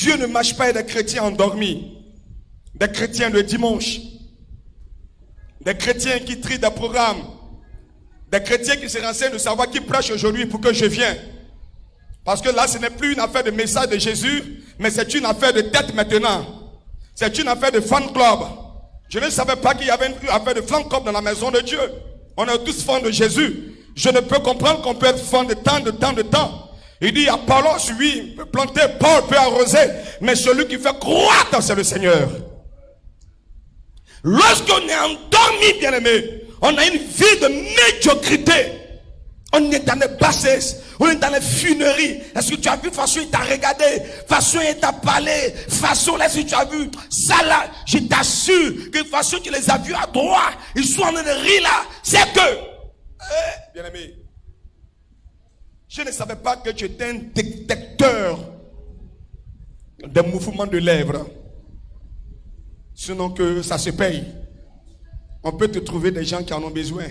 Dieu ne marche pas avec des chrétiens endormis, des chrétiens de dimanche, des chrétiens qui trient des programmes, des chrétiens qui se renseignent de savoir qui prêche aujourd'hui pour que je vienne. Parce que là, ce n'est plus une affaire de message de Jésus, mais c'est une affaire de tête maintenant. C'est une affaire de fan club. Je ne savais pas qu'il y avait une affaire de fan club dans la maison de Dieu. On est tous fans de Jésus. Je ne peux comprendre qu'on peut être fan de temps. Il dit, Apollos, oui, peut planter, Paul peut arroser, mais celui qui fait croître, c'est le Seigneur. Lorsqu'on est endormi, bien-aimé, on a une vie de médiocrité. On est dans les bassesses, on est dans les funéries. Est-ce que tu as vu façon il t'a regardé, façon il t'a parlé, façon là si tu as vu ça là, je t'assure que façon tu les as vus à droite, ils sont en train de rire là, c'est que, bien aimé, je ne savais pas que tu étais un détecteur des mouvements de lèvres. Sinon que ça se paye. On peut te trouver des gens qui en ont besoin.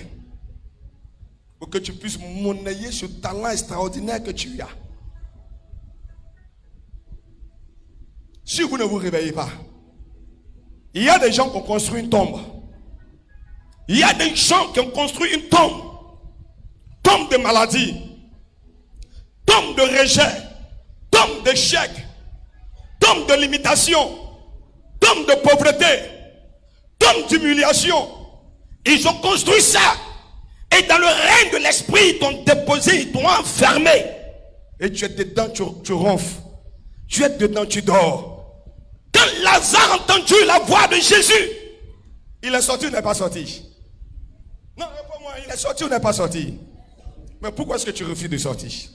Pour que tu puisses monnayer ce talent extraordinaire que tu as. Si vous ne vous réveillez pas, il y a des gens qui ont construit une tombe. Il y a des gens qui ont construit une tombe. Tombe de maladie, tombe de rejet, tombe d'échec, tombe de limitation, tombe de pauvreté, tombe d'humiliation. Ils ont construit ça. Et dans le règne de l'esprit, ils t'ont déposé, ils t'ont enfermé. Et tu es dedans, tu ronfles. Tu es dedans, tu dors. Quand Lazare a entendu la voix de Jésus, il est sorti ou n'est pas sorti? Non, réponds-moi, il est sorti ou n'est pas sorti? Mais pourquoi est-ce que tu refuses de sortir?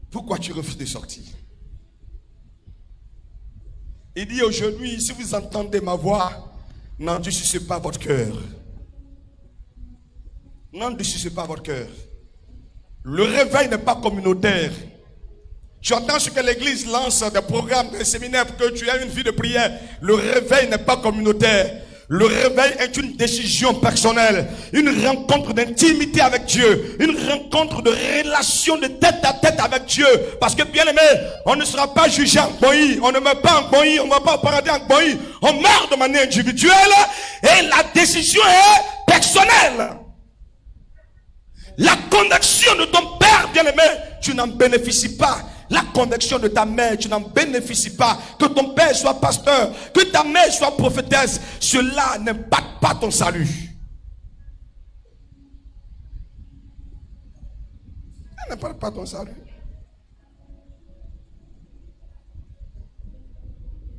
Pourquoi tu refuses de sortir? Il dit aujourd'hui, si vous entendez ma voix, n'endurcissez pas votre cœur. N'endurcissez pas votre cœur. Le réveil n'est pas communautaire. Tu entends ce que l'église lance, des programmes, des séminaires pour que tu aies une vie de prière. Le réveil n'est pas communautaire. Le réveil est une décision personnelle, une rencontre d'intimité avec Dieu, une rencontre de relation de tête à tête avec Dieu. Parce que bien aimé, on ne sera pas jugé en Boï, on ne meurt pas en Boï, on ne va pas au paradis en Boï, on meurt de manière individuelle et la décision est personnelle. La connexion de ton père, bien aimé, tu n'en bénéficies pas. La connexion de ta mère, tu n'en bénéficies pas. Que ton père soit pasteur, que ta mère soit prophétesse, cela n'impacte pas ton salut. Ça n'impacte pas ton salut.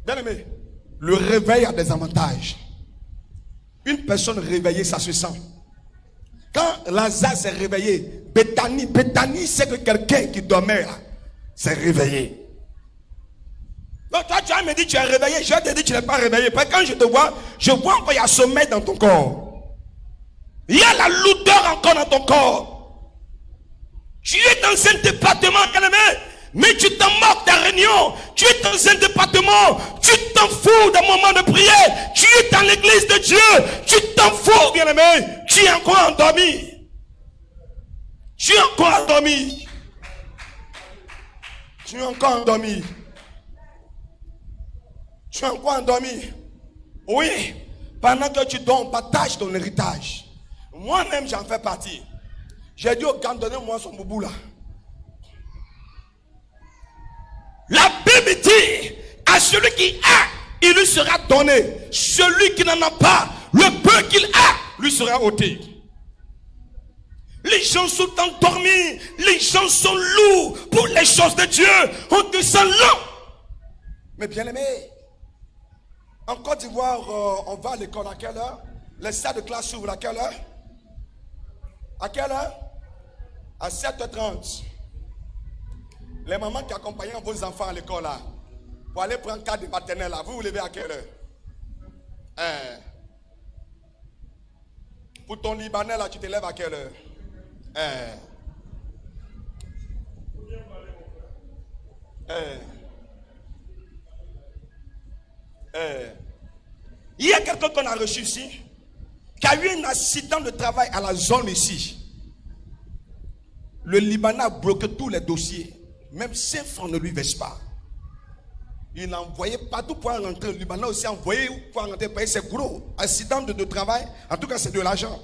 Bien aimé, le réveil a des avantages. Une personne réveillée, ça se sent. Quand Lazare s'est réveillé, Béthanie, c'est que quelqu'un qui dormait là s'est réveillé. Donc toi tu vas me dire tu es réveillé, je vais te dire tu n'es pas réveillé. Parce que quand je te vois, je vois encore il y a sommeil dans ton corps. Il y a la lourdeur encore dans ton corps. Tu es dans un département, mais tu t'en moques des réunions. Tu es dans un département, tu t'en fous des moments de prière. Tu es dans l'église de Dieu, tu t'en fous, bien-aimé. Tu es encore endormi. Tu es encore endormi. Tu es encore endormi. Tu es encore endormi. Oui, pendant que tu dors, on partage ton héritage. Moi-même, j'en fais partie. J'ai dit au gars, donnez-moi son boubou là. La Bible dit, à celui qui a, il lui sera donné. Celui qui n'en a pas, le peu qu'il a, lui sera ôté. Les gens sont endormis, les gens sont lourds pour les choses de Dieu. On descend lent. Mais bien aimé, en Côte d'Ivoire, on va à l'école à quelle heure? Les salles de classe s'ouvrent à quelle heure? À quelle heure? À 7h30. Les mamans qui accompagnent vos enfants à l'école là, pour aller prendre cadre de maternelle là, vous vous levez à quelle heure? Pour ton Libanais là, tu te lèves à quelle heure? Il y a quelqu'un qu'on a reçu ici qui a eu un accident de travail à la zone ici. Le Libanais a bloqué tous les dossiers. même 5 francs ne lui verse pas. Il a envoyé partout pour rentrer au Liban, aussi envoyé pour rentrer payer ses gros accidents de travail. En tout cas, c'est de l'argent.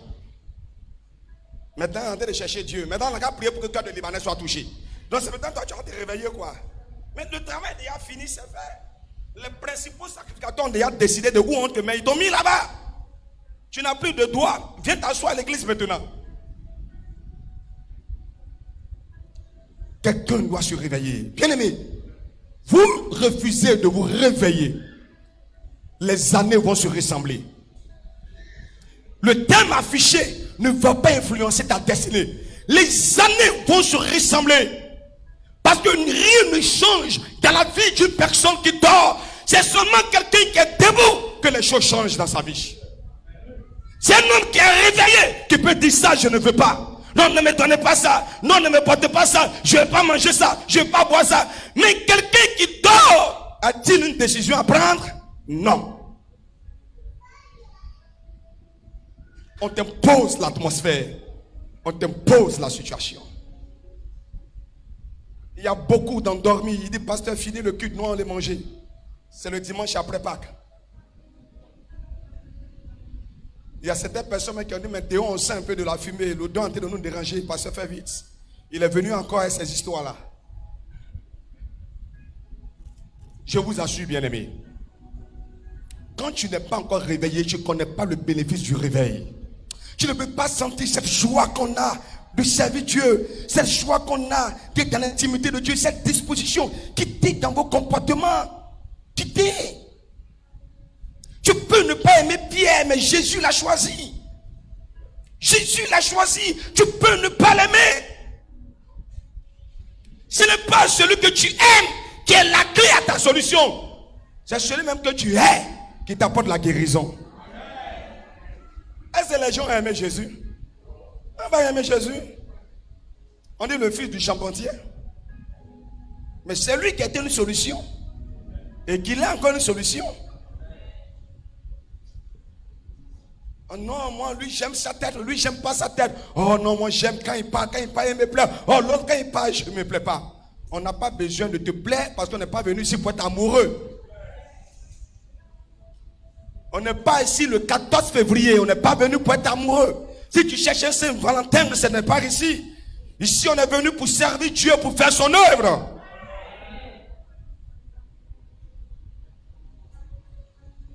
Maintenant, on est en train de chercher Dieu. Maintenant, on a prié pour que le cœur de Libanais soit touché. Donc, c'est maintenant que toi, tu vas te réveiller, quoi. Mais le travail est déjà fini, c'est fait. Les principaux sacrificateurs ont déjà décidé de où on te met. Ils t'ont mis là-bas. Tu n'as plus de droit. Viens t'asseoir à l'église maintenant. Quelqu'un doit se réveiller. Bien-aimé, vous refusez de vous réveiller. Les années vont se ressembler. Le thème affiché ne va pas influencer ta destinée. Les années vont se ressembler. Parce que rien ne change dans la vie d'une personne qui dort. C'est seulement quelqu'un qui est debout que les choses changent dans sa vie. C'est un homme qui est réveillé qui peut dire ça, je ne veux pas. Non, ne me donnez pas ça. Non, ne me portez pas ça. Je ne vais pas manger ça. Je ne vais pas boire ça. Mais quelqu'un qui dort, a-t-il une décision à prendre? Non. On t'impose l'atmosphère. On t'impose la situation. Il y a beaucoup d'endormis. Il dit, pasteur, fini le culte, nous on les manger. C'est le dimanche après Pâques. Il y a certaines personnes qui ont dit, mais Théo, on sent un peu de la fumée, l'odeur est en train de nous déranger, pasteur, fais vite. Il est venu encore avec ces histoires-là. Je vous assure, bien-aimés, quand tu n'es pas encore réveillé, tu ne connais pas le bénéfice du réveil. Tu ne peux pas sentir cette joie qu'on a de servir Dieu, cette joie qu'on a d'être dans l'intimité de Dieu, cette disposition qui t'aide dans vos comportements, qui t'aide. Tu peux ne pas aimer Pierre, mais Jésus l'a choisi. Jésus l'a choisi. Tu peux ne pas l'aimer. Ce n'est pas celui que tu aimes qui est la clé à ta solution. C'est celui même que tu hais qui t'apporte la guérison. Est-ce que les gens ont aimé Jésus? On va aimer Jésus. On dit le fils du charpentier. Mais c'est lui qui a été une solution. Et qu'il a encore une solution. Oh non, moi, lui, j'aime sa tête. Lui, j'aime pas sa tête. Oh non, moi, j'aime quand il parle. Quand il parle, il me plaît. Oh, l'autre, quand il parle, je ne me plais pas. On n'a pas besoin de te plaire parce qu'on n'est pas venu ici pour être amoureux. On n'est pas ici le 14 février. On n'est pas venu pour être amoureux. Si tu cherches un Saint-Valentin, ce n'est pas ici. Ici, on est venu pour servir Dieu, pour faire son œuvre.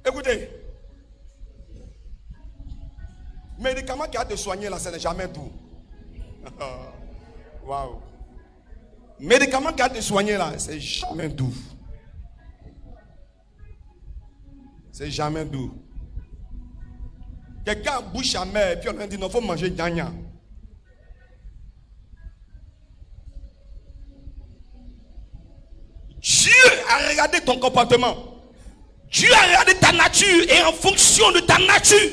Écoutez. Médicament qui a te soigner là, ce n'est jamais doux. Waouh. Médicament qui a te soigner là, c'est jamais doux. C'est jamais doux. Quelqu'un a bouche amère, puis on a dit non, il faut manger gagna. Dieu a regardé ton comportement. Dieu a regardé ta nature et en fonction de ta nature,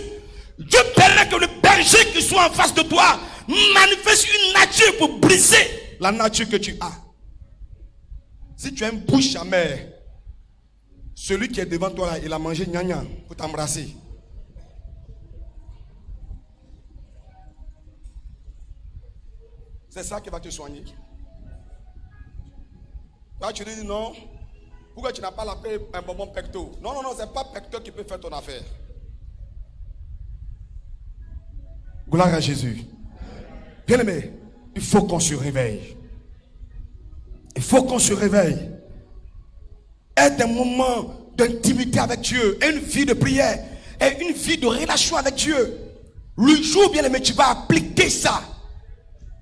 Dieu permet que le berger qui soit en face de toi manifeste une nature pour briser la nature que tu as. Si tu as une bouche amère, celui qui est devant toi là, il a mangé gna pour t'embrasser. C'est ça qui va te soigner. Là, tu dis non. Pourquoi tu n'as pas la paix un bonbon pecto? Non, non, non, c'est pas pecto qui peut faire ton affaire. Gloire à Jésus. Bien-aimé, il faut qu'on se réveille. Il faut qu'on se réveille. Être un moment d'intimité avec Dieu, une vie de prière et une vie de relation avec Dieu. Le jour, bien-aimé, tu vas appliquer ça.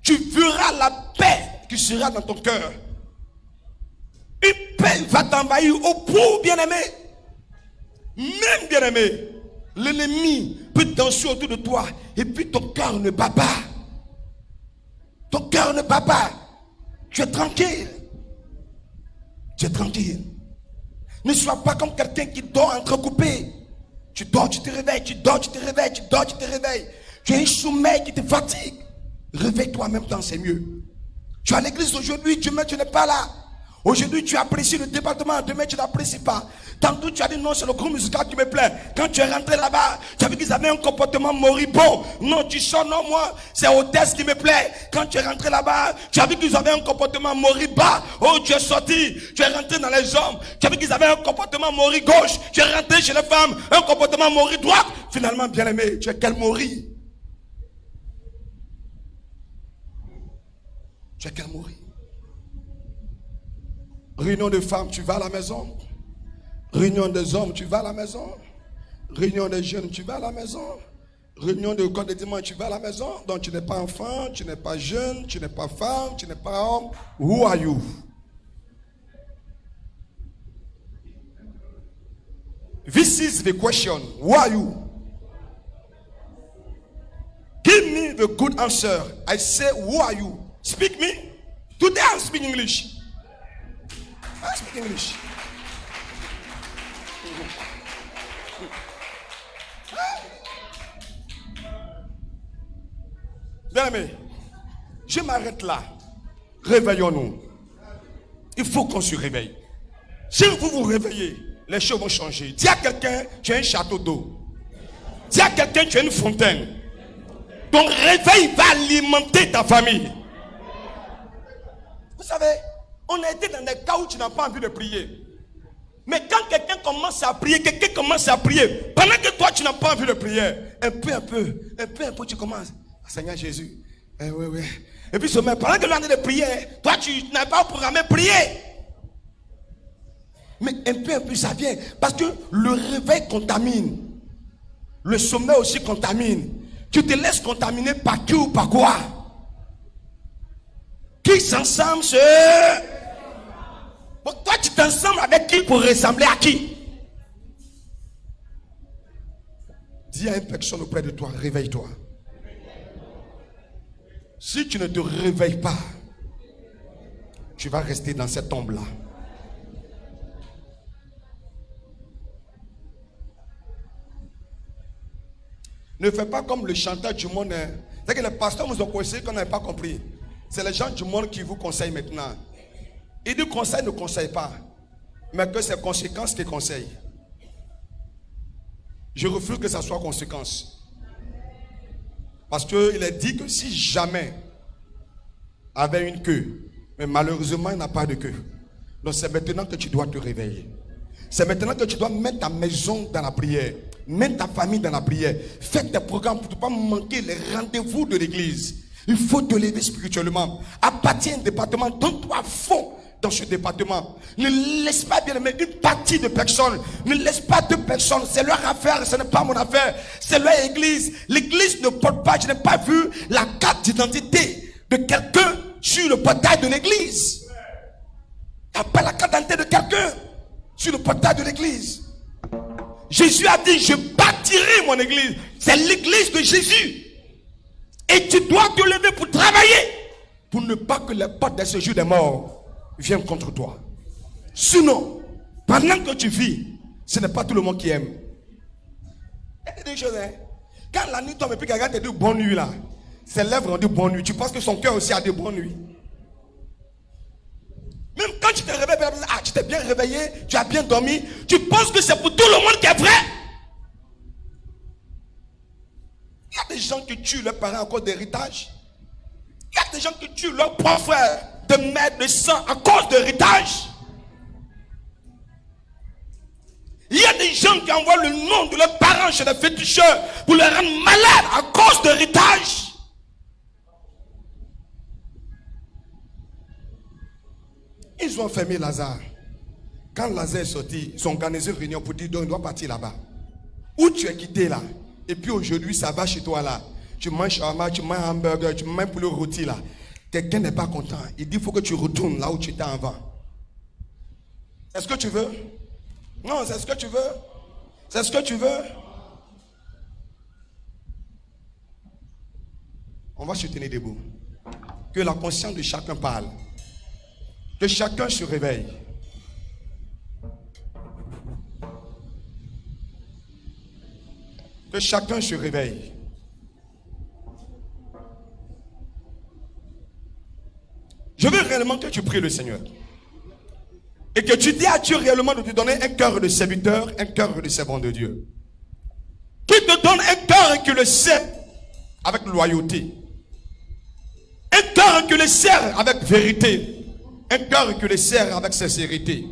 Tu verras la paix qui sera dans ton cœur. Une paix va t'envahir au bout, bien-aimé. Même, bien-aimé, l'ennemi peut danser autour de toi et puis ton cœur ne bat pas. Ton cœur ne bat pas. Tu es tranquille. Tu es tranquille. Ne sois pas comme quelqu'un qui dort entrecoupé. Tu dors, tu te réveilles, tu dors, tu te réveilles, tu dors, tu te réveilles. Tu as un sommeil qui te fatigue. Réveille-toi en même temps, c'est mieux. Tu es à l'église aujourd'hui, demain tu n'es pas là. Aujourd'hui tu apprécies le département, demain tu n'apprécies pas. Tantôt tu as dit non, c'est le groupe musical qui me plaît. Quand tu es rentré là-bas, tu as vu qu'ils avaient un comportement moribond. Non, tu sors, non, moi, c'est Odesse qui me plaît. Quand tu es rentré là-bas, tu as vu qu'ils avaient un comportement moribond. Oh, tu es sorti, tu es rentré dans les hommes. Tu as vu qu'ils avaient un comportement mori gauche. Tu es rentré chez les femmes, un comportement mori droite. Finalement, bien aimé, tu es quel mori? Tu es quel mori? Réunion de femmes, tu vas à la maison. Réunion des hommes, tu vas à la maison. Réunion des jeunes, tu vas à la maison. Réunion de corps de dimanche, tu vas à la maison. Donc tu n'es pas enfant, tu n'es pas jeune, tu n'es pas femme, tu n'es pas homme. Who are you? This is the question. Who are you? Give me the good answer. I say, who are you? Speak me. Today I speak English. I speak English. Bien aimé, je m'arrête là. Réveillons-nous. Il faut qu'on se réveille. Si vous vous réveillez, les choses vont changer. Dis à quelqu'un, tu as un château d'eau. Dis à quelqu'un, tu as une fontaine. Ton réveil va alimenter ta famille. Vous savez, on a été dans des cas où tu n'as pas envie de prier. Mais quand quelqu'un commence à prier, pendant que toi tu n'as pas envie de prier, un peu, tu commences. Seigneur Jésus, oui. Et puis pendant que tu es en train de prier, toi tu n'as pas programmé prier. Mais un peu, ça vient. Parce que le réveil contamine. Le sommeil aussi contamine. Tu te laisses contaminer par qui ou par quoi? Qui s'ensemble Bon, toi tu t'ensembles avec qui pour ressembler à qui? Dis à une personne auprès de toi, réveille-toi. Si tu ne te réveilles pas, tu vas rester dans cette tombe-là. Ne fais pas comme le chanteur du monde. C'est que les pasteurs nous ont conseillé qu'on n'avait pas compris. C'est les gens du monde qui vous conseillent maintenant. Ils disent conseil ne conseille pas, mais que c'est conséquences qui conseillent. Je refuse que ça soit conséquence. Parce qu'il est dit que si jamais avait une queue, mais malheureusement il n'a pas de queue. Donc c'est maintenant que tu dois te réveiller. C'est maintenant que tu dois mettre ta maison dans la prière. Mettre ta famille dans la prière. Fais tes programmes pour ne pas manquer les rendez-vous de l'église. Il faut te lever spirituellement. Appartiens à un département, donne-toi à fond dans ce département. Ne laisse pas, bien aimé, une partie de personnes. Ne laisse pas deux personnes. C'est leur affaire, ce n'est pas mon affaire. C'est leur église. L'église ne porte pas, je n'ai pas vu la carte d'identité de quelqu'un sur le portail de l'église. Il n'y a pas la carte d'identité de quelqu'un sur le portail de l'église. Jésus a dit, je bâtirai mon église. C'est l'église de Jésus. Et tu dois te lever pour travailler. Pour ne pas que les portes de ce jour des morts viennent contre toi. Sinon, pendant que tu vis, ce n'est pas tout le monde qui aime. Il y a des choses, hein. Quand la nuit tombe et puis quelqu'un te dit bonne nuit là, ses lèvres ont dit bonne nuit. Tu penses que son cœur aussi a dit bonne nuit. Même quand tu te réveilles, tu t'es bien réveillé, tu as bien dormi, tu penses que c'est pour tout le monde qui est vrai. Il y a des gens qui tuent leurs parents à cause d'héritage. Il y a des gens qui tuent leurs propres frères de mère, de sang à cause d'héritage. Il y a des gens qui envoient le nom de leurs parents chez les féticheurs pour les rendre malades à cause d'héritage. Ils ont enfermé Lazare. Quand Lazare est sorti, ils ont organisé une réunion pour dire donc il doit partir là-bas. Où tu es quitté là? Et puis aujourd'hui, ça va chez toi là. Tu manges shawarma, tu manges hamburger, tu manges poulet rôti là. Quelqu'un n'est pas content. Il dit il faut que tu retournes là où tu étais avant. Est-ce que tu veux? Non, c'est ce que tu veux. C'est ce que tu veux. On va se tenir debout. Que la conscience de chacun parle. Que chacun se réveille. Que chacun se réveille. Je veux réellement que tu pries le Seigneur. et que tu dis à Dieu réellement de te donner un cœur de serviteur, un cœur de servant de Dieu, qui te donne un cœur qui le sert avec loyauté, un cœur qui le sert avec vérité, un cœur qui le sert avec sincérité.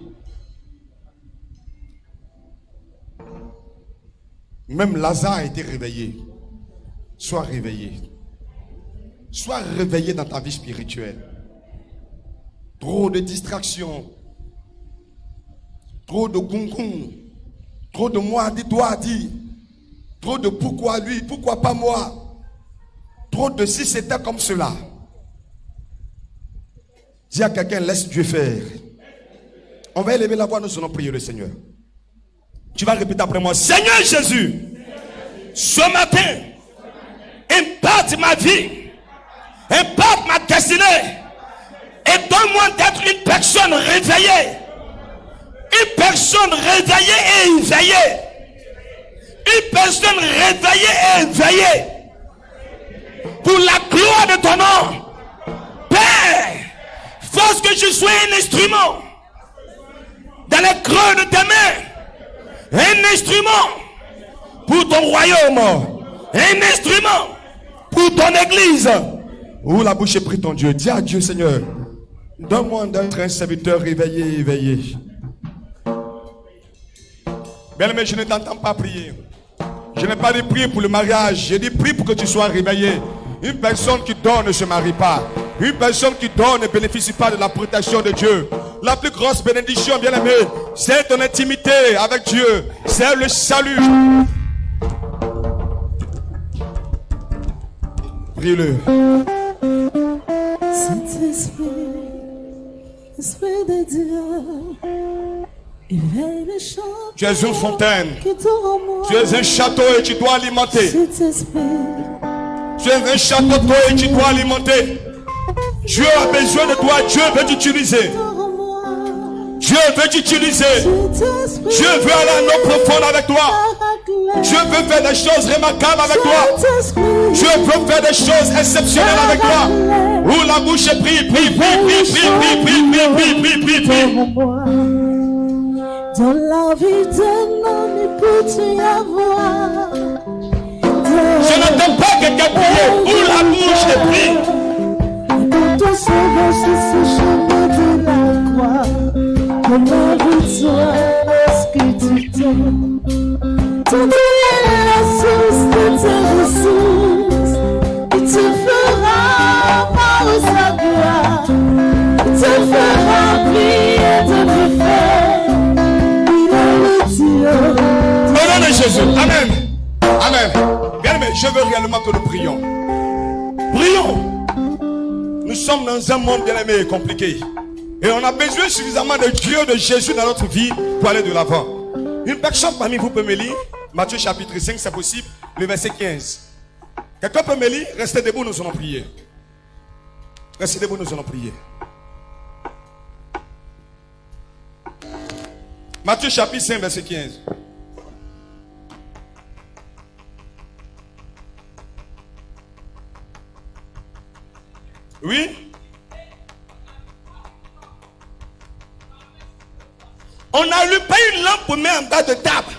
Même Lazare a été réveillé. Sois réveillé. Sois réveillé dans ta vie spirituelle. Trop de distractions, trop de gongon, trop de moi dit, toi dit, trop de pourquoi lui, pourquoi pas moi, trop de si c'était comme cela. Dis à quelqu'un, laisse Dieu faire. On va élever la voix, nous allons prier le Seigneur. Tu vas répéter après moi, Seigneur Jésus, ce matin, impacte ma vie, impacte ma destinée, et donne-moi d'être une personne réveillée. Une personne réveillée et éveillée. Une personne réveillée et éveillée. Pour la gloire de ton nom. Père, fasse que je sois un instrument dans les creux de tes mains. Un instrument pour ton royaume. Un instrument pour ton église. Ouvre la bouche et prie ton Dieu. Dis à Dieu, Seigneur, donne-moi d'être un serviteur réveillé, éveillé. Bien-aimé, je ne t'entends pas prier. Je n'ai pas dit prier pour le mariage. J'ai dit prie pour que tu sois réveillé. Une personne qui dort ne se marie pas. Une personne qui dort ne bénéficie pas de la protection de Dieu. La plus grosse bénédiction, bien-aimé, c'est ton intimité avec Dieu. C'est le salut. Prie-le. Saint-Esprit, Esprit de Dieu, éveille les chants. Tu es une fontaine. Qui tournent en moi. Tu es un château et tu dois alimenter. Saint-Esprit, Tu es un château et tu dois alimenter. Dieu a besoin de toi. Dieu veut t'utiliser. Dieu veut t'utiliser. Dieu veut aller à l'eau profonde avec toi. Dieu veut faire des choses remarquables avec toi. Dieu veut faire des choses exceptionnelles avec toi. Ouvre la bouche et prie, prie, prie, prie, prie, prie, prie, prie, prie, prie, prie. Dans la vie d'un homme, il peut y avoir. Je n'entends pas quelqu'un prier. Ouvre la bouche et prie. Quand on sauvage sur ce chemin de la croix, comment toi est-ce que tu t'aimes? Ton Dieu est la source de tes ressources. Il te fera par sa gloire. Il te fera prier de bienfaits. Il est le Dieu. Au nom de Jésus. Amen. Amen. Bien-aimé, je veux réellement que nous prions. Prions. Nous sommes dans un monde, bien-aimé, compliqué. Et on a besoin suffisamment de Dieu, de Jésus dans notre vie pour aller de l'avant. Une personne parmi vous peut me lire Matthieu chapitre 5, c'est possible, le verset 15. Quelqu'un peut me lire? Restez debout, nous allons prier. Restez debout, nous allons prier. Matthieu chapitre 5, verset 15. Oui? On n'allume pas une lampe pour mettre en bas de table.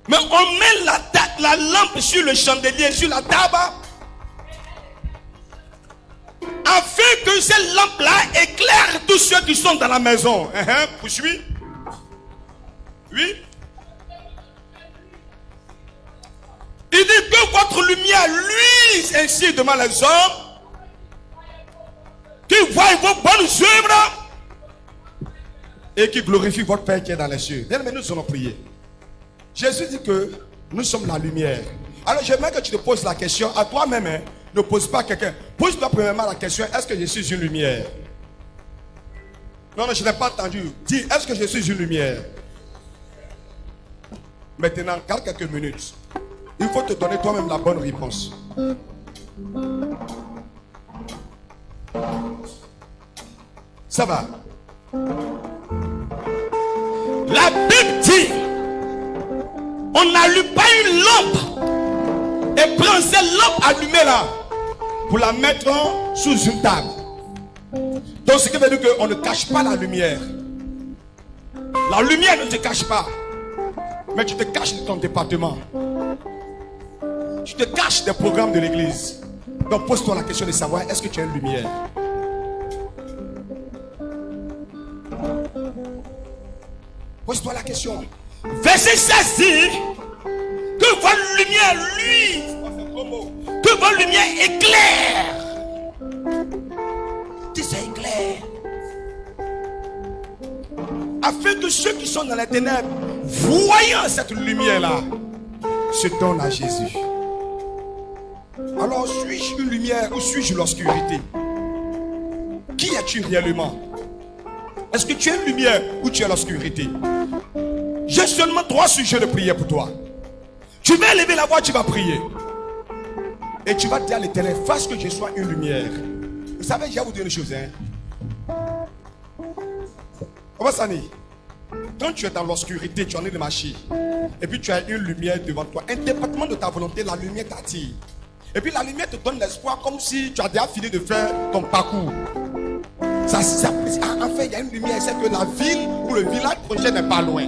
Mais on met la lampe sur le chandelier, sur la table, afin que cette lampe-là éclaire tous ceux qui sont dans la maison. Poursuis. Oui? Il dit que votre lumière luise ainsi devant les hommes, qu'ils voient vos bonnes œuvres et qui glorifient votre Père qui est dans les cieux. Mais nous allons prier. Jésus dit que nous sommes la lumière. Alors j'aimerais que tu te poses la question à toi-même. Ne pose pas à quelqu'un. Pose-toi premièrement la question, est-ce que je suis une lumière? Non, je n'ai pas entendu. Dis, est-ce que je suis une lumière? Maintenant, garde quelques minutes. Il faut te donner toi-même la bonne réponse. Ça va. La Bible dit, on n'allume pas une lampe et prend cette lampe allumée là pour la mettre sous une table. Donc ce qui veut dire qu'on ne cache pas la lumière. La lumière ne te cache pas. Mais tu te caches de ton département. Tu te caches des programmes de l'église. Donc pose-toi la question de savoir, est-ce que tu as une lumière? Pose-toi la question. Verset 16 dit que votre lumière lui, que votre lumière éclaire. Dis ça éclaire. Afin que ceux qui sont dans les ténèbres, voyant cette lumière-là, se donnent à Jésus. Alors suis-je une lumière ou suis-je l'obscurité? Qui es-tu réellement? Est-ce que tu es une lumière ou tu es l'obscurité? J'ai seulement 3 sujets de prière pour toi. Tu vas lever la voix, tu vas prier. Et tu vas dire à l'Éternel, fasse que je sois une lumière. Vous savez, je vais vous dire une chose. Comment ça n'est? Quand tu es dans l'obscurité, tu en es de marcher. Et puis tu as une lumière devant toi. Indépendamment de ta volonté, la lumière t'attire. Et puis la lumière te donne l'espoir comme si tu as déjà fini de faire ton parcours. En fait, il y a une lumière, c'est que la ville ou le village projet n'est pas loin.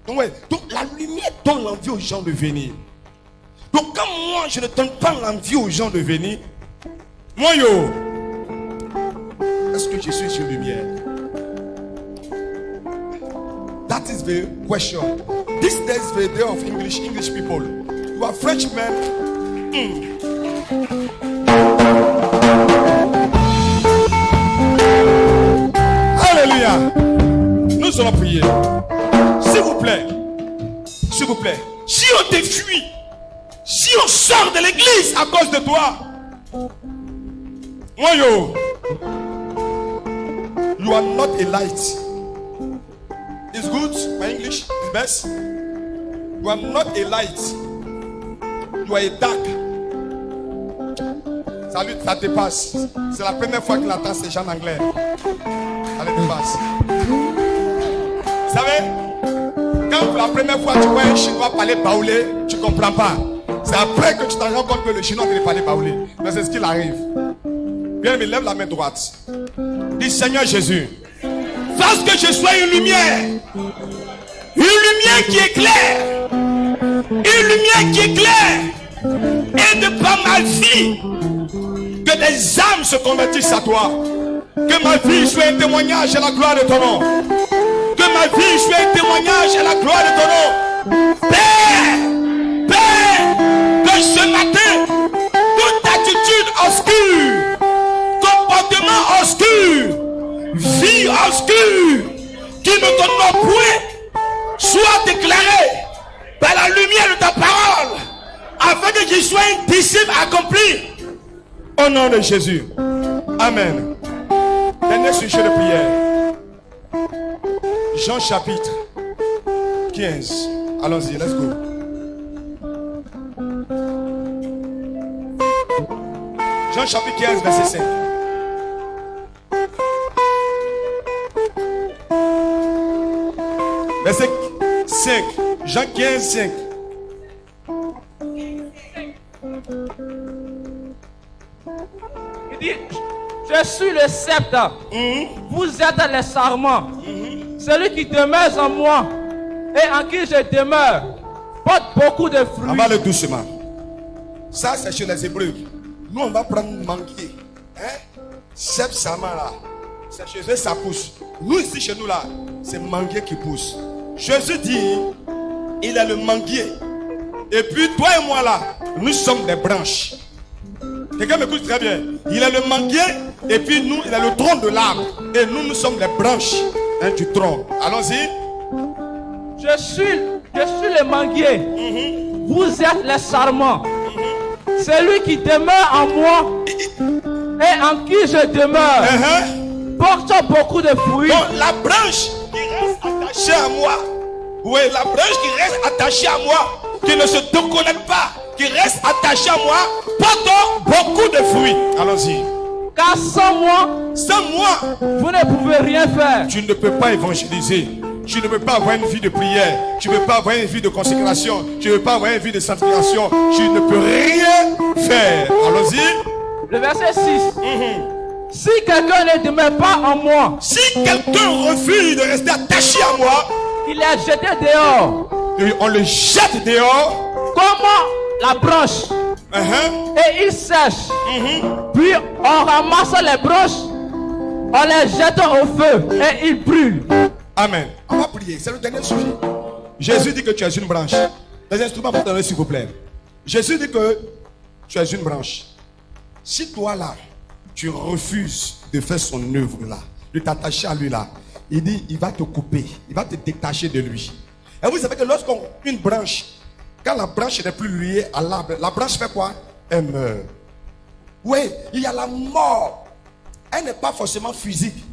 Donc la lumière donne l'envie aux gens de venir. Donc quand moi je ne donne pas l'envie aux gens de venir, moi est-ce que je suis une lumière? That is the question. This day is the day of English people. You are Frenchmen. Alléluia. Nous allons prier. S'il vous plaît. S'il vous plaît. Si on te fuit, si on sort de l'église à cause de toi, moi you are not a light. It's good, my English is best. You are not a light. You are a dark. Salut, ça dépasse. C'est la première fois qu'il entend ces gens en anglais. Ça le dépasse. Vous savez, quand pour la première fois tu vois un Chinois parler baoulé, tu ne comprends pas. C'est après que tu t'en rends compte que le Chinois ne parler baoulé. Mais c'est ce qu'il arrive. Bien, mais lève la main droite. Dis Seigneur Jésus, fasse que je sois une lumière. Une lumière qui éclaire. Une lumière qui éclaire. Et de par ma vie, que des âmes se convertissent à toi. Que ma vie soit un témoignage à la gloire de ton nom. Que ma vie soit un témoignage à la gloire de ton nom. Père, Père, que ce matin, toute attitude obscure, comportement obscur, vie obscure, qui ne t'honore point, soit déclarée par la lumière de ta parole, afin que je sois un disciple accompli. Au nom de Jésus. Amen. Dernier sujet de prière. Jean chapitre 15. Allons-y, let's go. Jean chapitre 15, verset 5. Verset 5. Jean 15, 5. Il dit, je suis le sceptre. Vous êtes les sarments. Celui qui demeure en moi et en qui je demeure porte beaucoup de fruits. On va aller doucement. Ça, c'est chez les Hébreux. Nous, on va prendre manguier. Sceptre, sarment là. C'est chez eux, ça pousse. Nous, ici, chez nous là, c'est manguier qui pousse. Jésus dit, il est le manguier. Et puis, toi et moi là, nous sommes des branches. Quelqu'un m'écoute très bien. Il est le manguier et puis nous, il est le tronc de l'arbre. Et nous, nous sommes les branches du tronc. Allons-y. Je suis le manguier. Vous êtes les sarments. Celui qui demeure en moi et en qui je demeure porte beaucoup de fruits. Donc, la branche qui reste attachée à moi, oui, la branche qui reste attachée à moi, qui ne se déconnecte pas, qui reste attachée à moi, porte beaucoup de fruits. Allons-y. Car sans moi, vous ne pouvez rien faire. Tu ne peux pas évangéliser. Tu ne peux pas avoir une vie de prière. Tu ne peux pas avoir une vie de consécration. Tu ne peux pas avoir une vie de sanctification. Tu ne peux rien faire. Allons-y. Le verset 6. Si quelqu'un ne demeure pas en moi, si quelqu'un refuse de rester attaché à moi, il est jeté dehors. on le jette dehors. Comment la branche. Et il sèche. Puis on ramasse les branches, on les jette au feu et ils brûlent. Amen. On va prier. C'est le dernier sujet. Jésus dit que tu es une branche. Les instruments vont donner s'il vous plaît. Jésus dit que tu es une branche. Si toi là, tu refuses de faire son œuvre là, de t'attacher à lui là, il dit, il va te couper, il va te détacher de lui. Et vous savez que lorsqu'on une branche, quand la branche n'est plus liée à l'arbre, la branche fait quoi? Elle meurt. Oui, il y a la mort. Elle n'est pas forcément physique.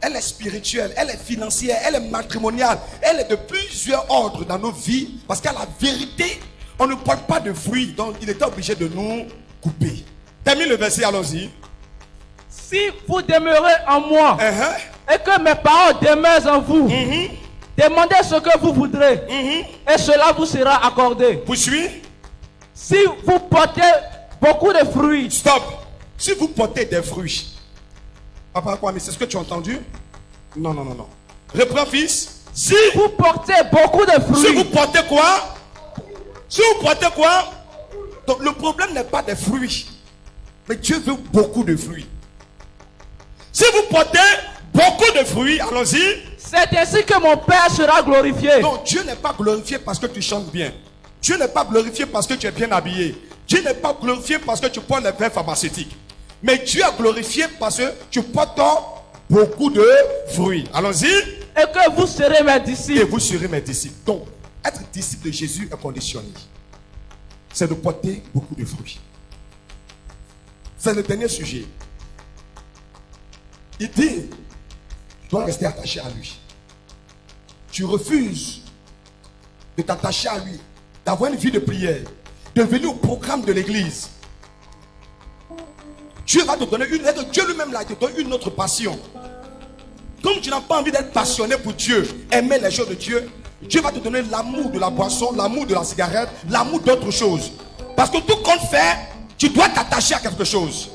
Elle est spirituelle, elle est financière, elle est matrimoniale, elle est de plusieurs ordres dans nos vies. Parce qu'à la vérité, on ne porte pas de fruits. Donc il était obligé de nous couper. Termine le verset, allons-y. Si vous demeurez en moi et que mes paroles demeurent en vous, demandez ce que vous voudrez et cela vous sera accordé. Poursuis. Si vous portez beaucoup de fruits. Stop. Si vous portez des fruits. Papa, quoi, mais c'est ce que tu as entendu? Non. Reprends, fils. Si vous portez beaucoup de fruits. Si vous portez quoi? Si vous portez quoi? Donc le problème n'est pas des fruits. Mais Dieu veut beaucoup de fruits. Si vous portez beaucoup de fruits, allons-y. C'est ainsi que mon Père sera glorifié. Non, Dieu n'est pas glorifié parce que tu chantes bien. Dieu n'est pas glorifié parce que tu es bien habillé. Dieu n'est pas glorifié parce que tu portes les verres pharmaceutiques. Mais Dieu est glorifié parce que tu portes beaucoup de fruits. Allons-y. Et que vous serez mes disciples. Et vous serez mes disciples. Donc, être disciple de Jésus est conditionné. C'est de porter beaucoup de fruits. C'est le dernier sujet. Il dit, tu dois rester attaché à lui. Tu refuses de t'attacher à lui, d'avoir une vie de prière, de venir au programme de l'église. Dieu va te donner Dieu lui-même là, te donne une autre passion. Comme tu n'as pas envie d'être passionné pour Dieu, aimer les choses de Dieu, Dieu va te donner l'amour de la boisson, l'amour de la cigarette, l'amour d'autre chose. Parce que tout compte fait, tu dois t'attacher à quelque chose.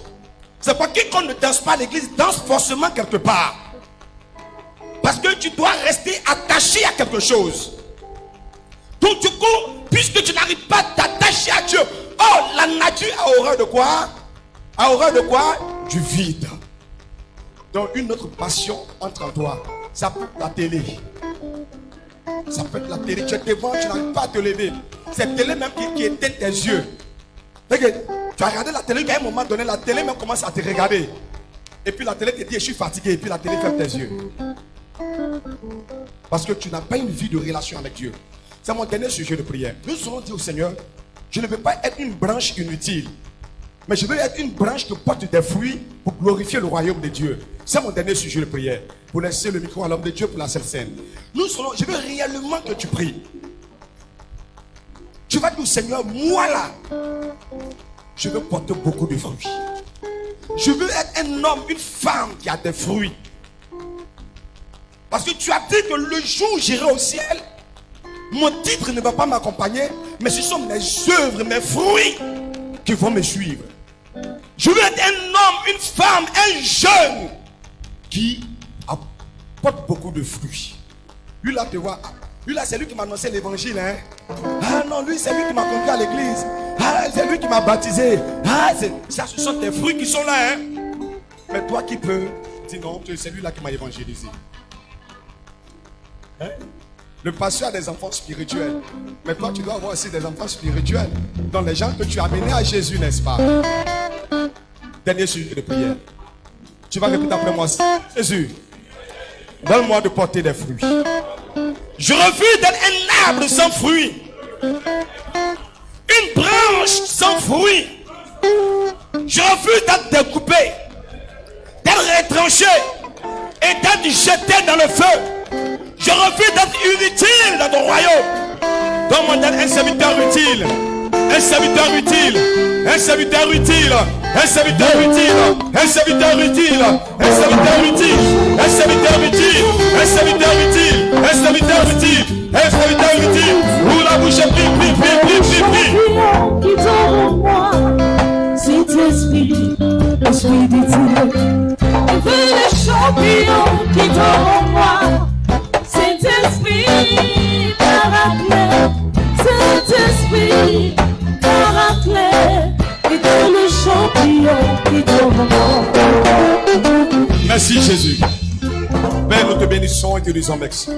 C'est pas quiconque ne danse pas à l'église, danse forcément quelque part. Parce que tu dois rester attaché à quelque chose. Donc du coup, puisque tu n'arrives pas à t'attacher à Dieu, oh, la nature a horreur de quoi? A horreur de quoi? Du vide. Donc une autre passion entre en toi. Ça peut être la télé. Ça peut être la télé. Tu es devant, tu n'arrives pas à te lever. C'est la télé même qui éteint tes yeux. Tu as regardé la télé, à un moment donné, la télé même commence à te regarder. Et puis la télé te dit, je suis fatigué. Et puis la télé ferme tes yeux. Parce que tu n'as pas une vie de relation avec Dieu. C'est mon dernier sujet de prière. Nous allons dire au Seigneur, je ne veux pas être une branche inutile. Mais je veux être une branche qui porte des fruits pour glorifier le royaume de Dieu. C'est mon dernier sujet de prière. Pour laisser le micro à l'homme de Dieu pour la seule scène. Je veux réellement que tu pries. Tu vas dire au Seigneur, moi là, je veux porter beaucoup de fruits. Je veux être un homme, une femme qui a des fruits. Parce que tu as dit que le jour où j'irai au ciel, mon titre ne va pas m'accompagner, mais ce sont mes œuvres, mes fruits qui vont me suivre. Je veux être un homme, une femme, un jeune qui apporte beaucoup de fruits. Lui là, tu vois, lui là, c'est lui qui m'a annoncé l'évangile. Hein? Ah non, lui, c'est lui qui m'a conduit à l'église. Ah, c'est lui qui m'a baptisé. Ah, ça, ce sont tes fruits qui sont là. Hein? Mais toi qui peux, dis non, c'est lui là qui m'a évangélisé. Hein? Le pasteur a des enfants spirituels. Mais toi, tu dois avoir aussi des enfants spirituels. Dans les gens que tu as amenés à Jésus, n'est-ce pas? Dernier sujet de prière. Tu vas répéter après moi. Jésus, donne-moi de porter des fruits. Je refuse d'être un arbre sans fruits. Une branche sans fruits. Je refuse d'être découpé, d'être retranché et d'être jeté dans le feu. Je refuse d'être inutile dans ton royaume. Donne-moi d'être un serviteur utile. Un serviteur utile. Un serviteur utile. Un serviteur utile. Un serviteur utile. Un serviteur utile. Un serviteur utile. Un serviteur utile. Un serviteur utile. Un serviteur utile. Ouvre la bouche et prie, prie. Qui donne moi cet esprit, esprit d'utile. en moi. Saint-Esprit, Paraclet, Saint-Esprit, Paraclet, et tout le champignon qui tombe en moi. Merci Jésus. Père, nous te bénissons et te disons merci.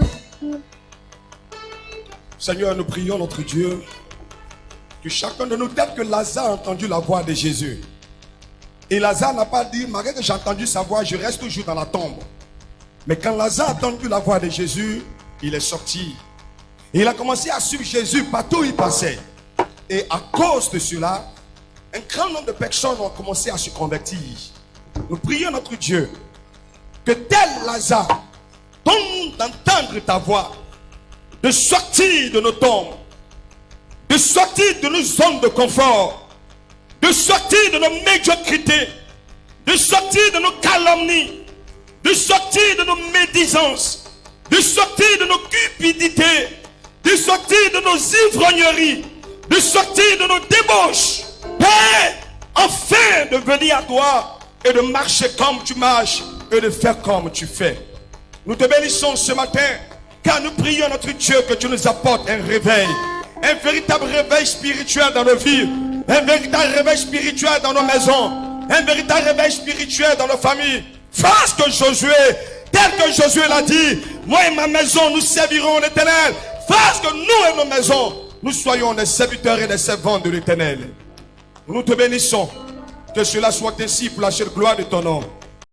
Seigneur, nous prions notre Dieu que chacun de nous, tel que Lazare a entendu la voix de Jésus. Et Lazare n'a pas dit, malgré que j'ai entendu sa voix, je reste toujours dans la tombe. Mais quand Lazare a entendu la voix de Jésus, il est sorti. Et il a commencé à suivre Jésus partout où il passait. Et à cause de cela, un grand nombre de personnes ont commencé à se convertir. Nous prions notre Dieu que tel Lazare tombe d'entendre ta voix, de sortir de nos tombes, de sortir de nos zones de confort, de sortir de nos médiocrités, de sortir de nos calomnies, de sortir de nos médisances, de sortir de nos cupidités, de sortir de nos ivrogneries, de sortir de nos débauches. Père, enfin de venir à toi et de marcher comme tu marches et de faire comme tu fais. Nous te bénissons ce matin, car nous prions notre Dieu que tu nous apportes un réveil, un véritable réveil spirituel dans nos vies, un véritable réveil spirituel dans nos maisons, un véritable réveil spirituel dans nos familles. Fasse que Josué, tel que Josué l'a dit, moi et ma maison, nous servirons l'Éternel. Fasse que nous et nos maisons, nous soyons des serviteurs et des servantes de l'Éternel. Nous te bénissons, que cela soit ainsi pour la chère gloire de ton nom.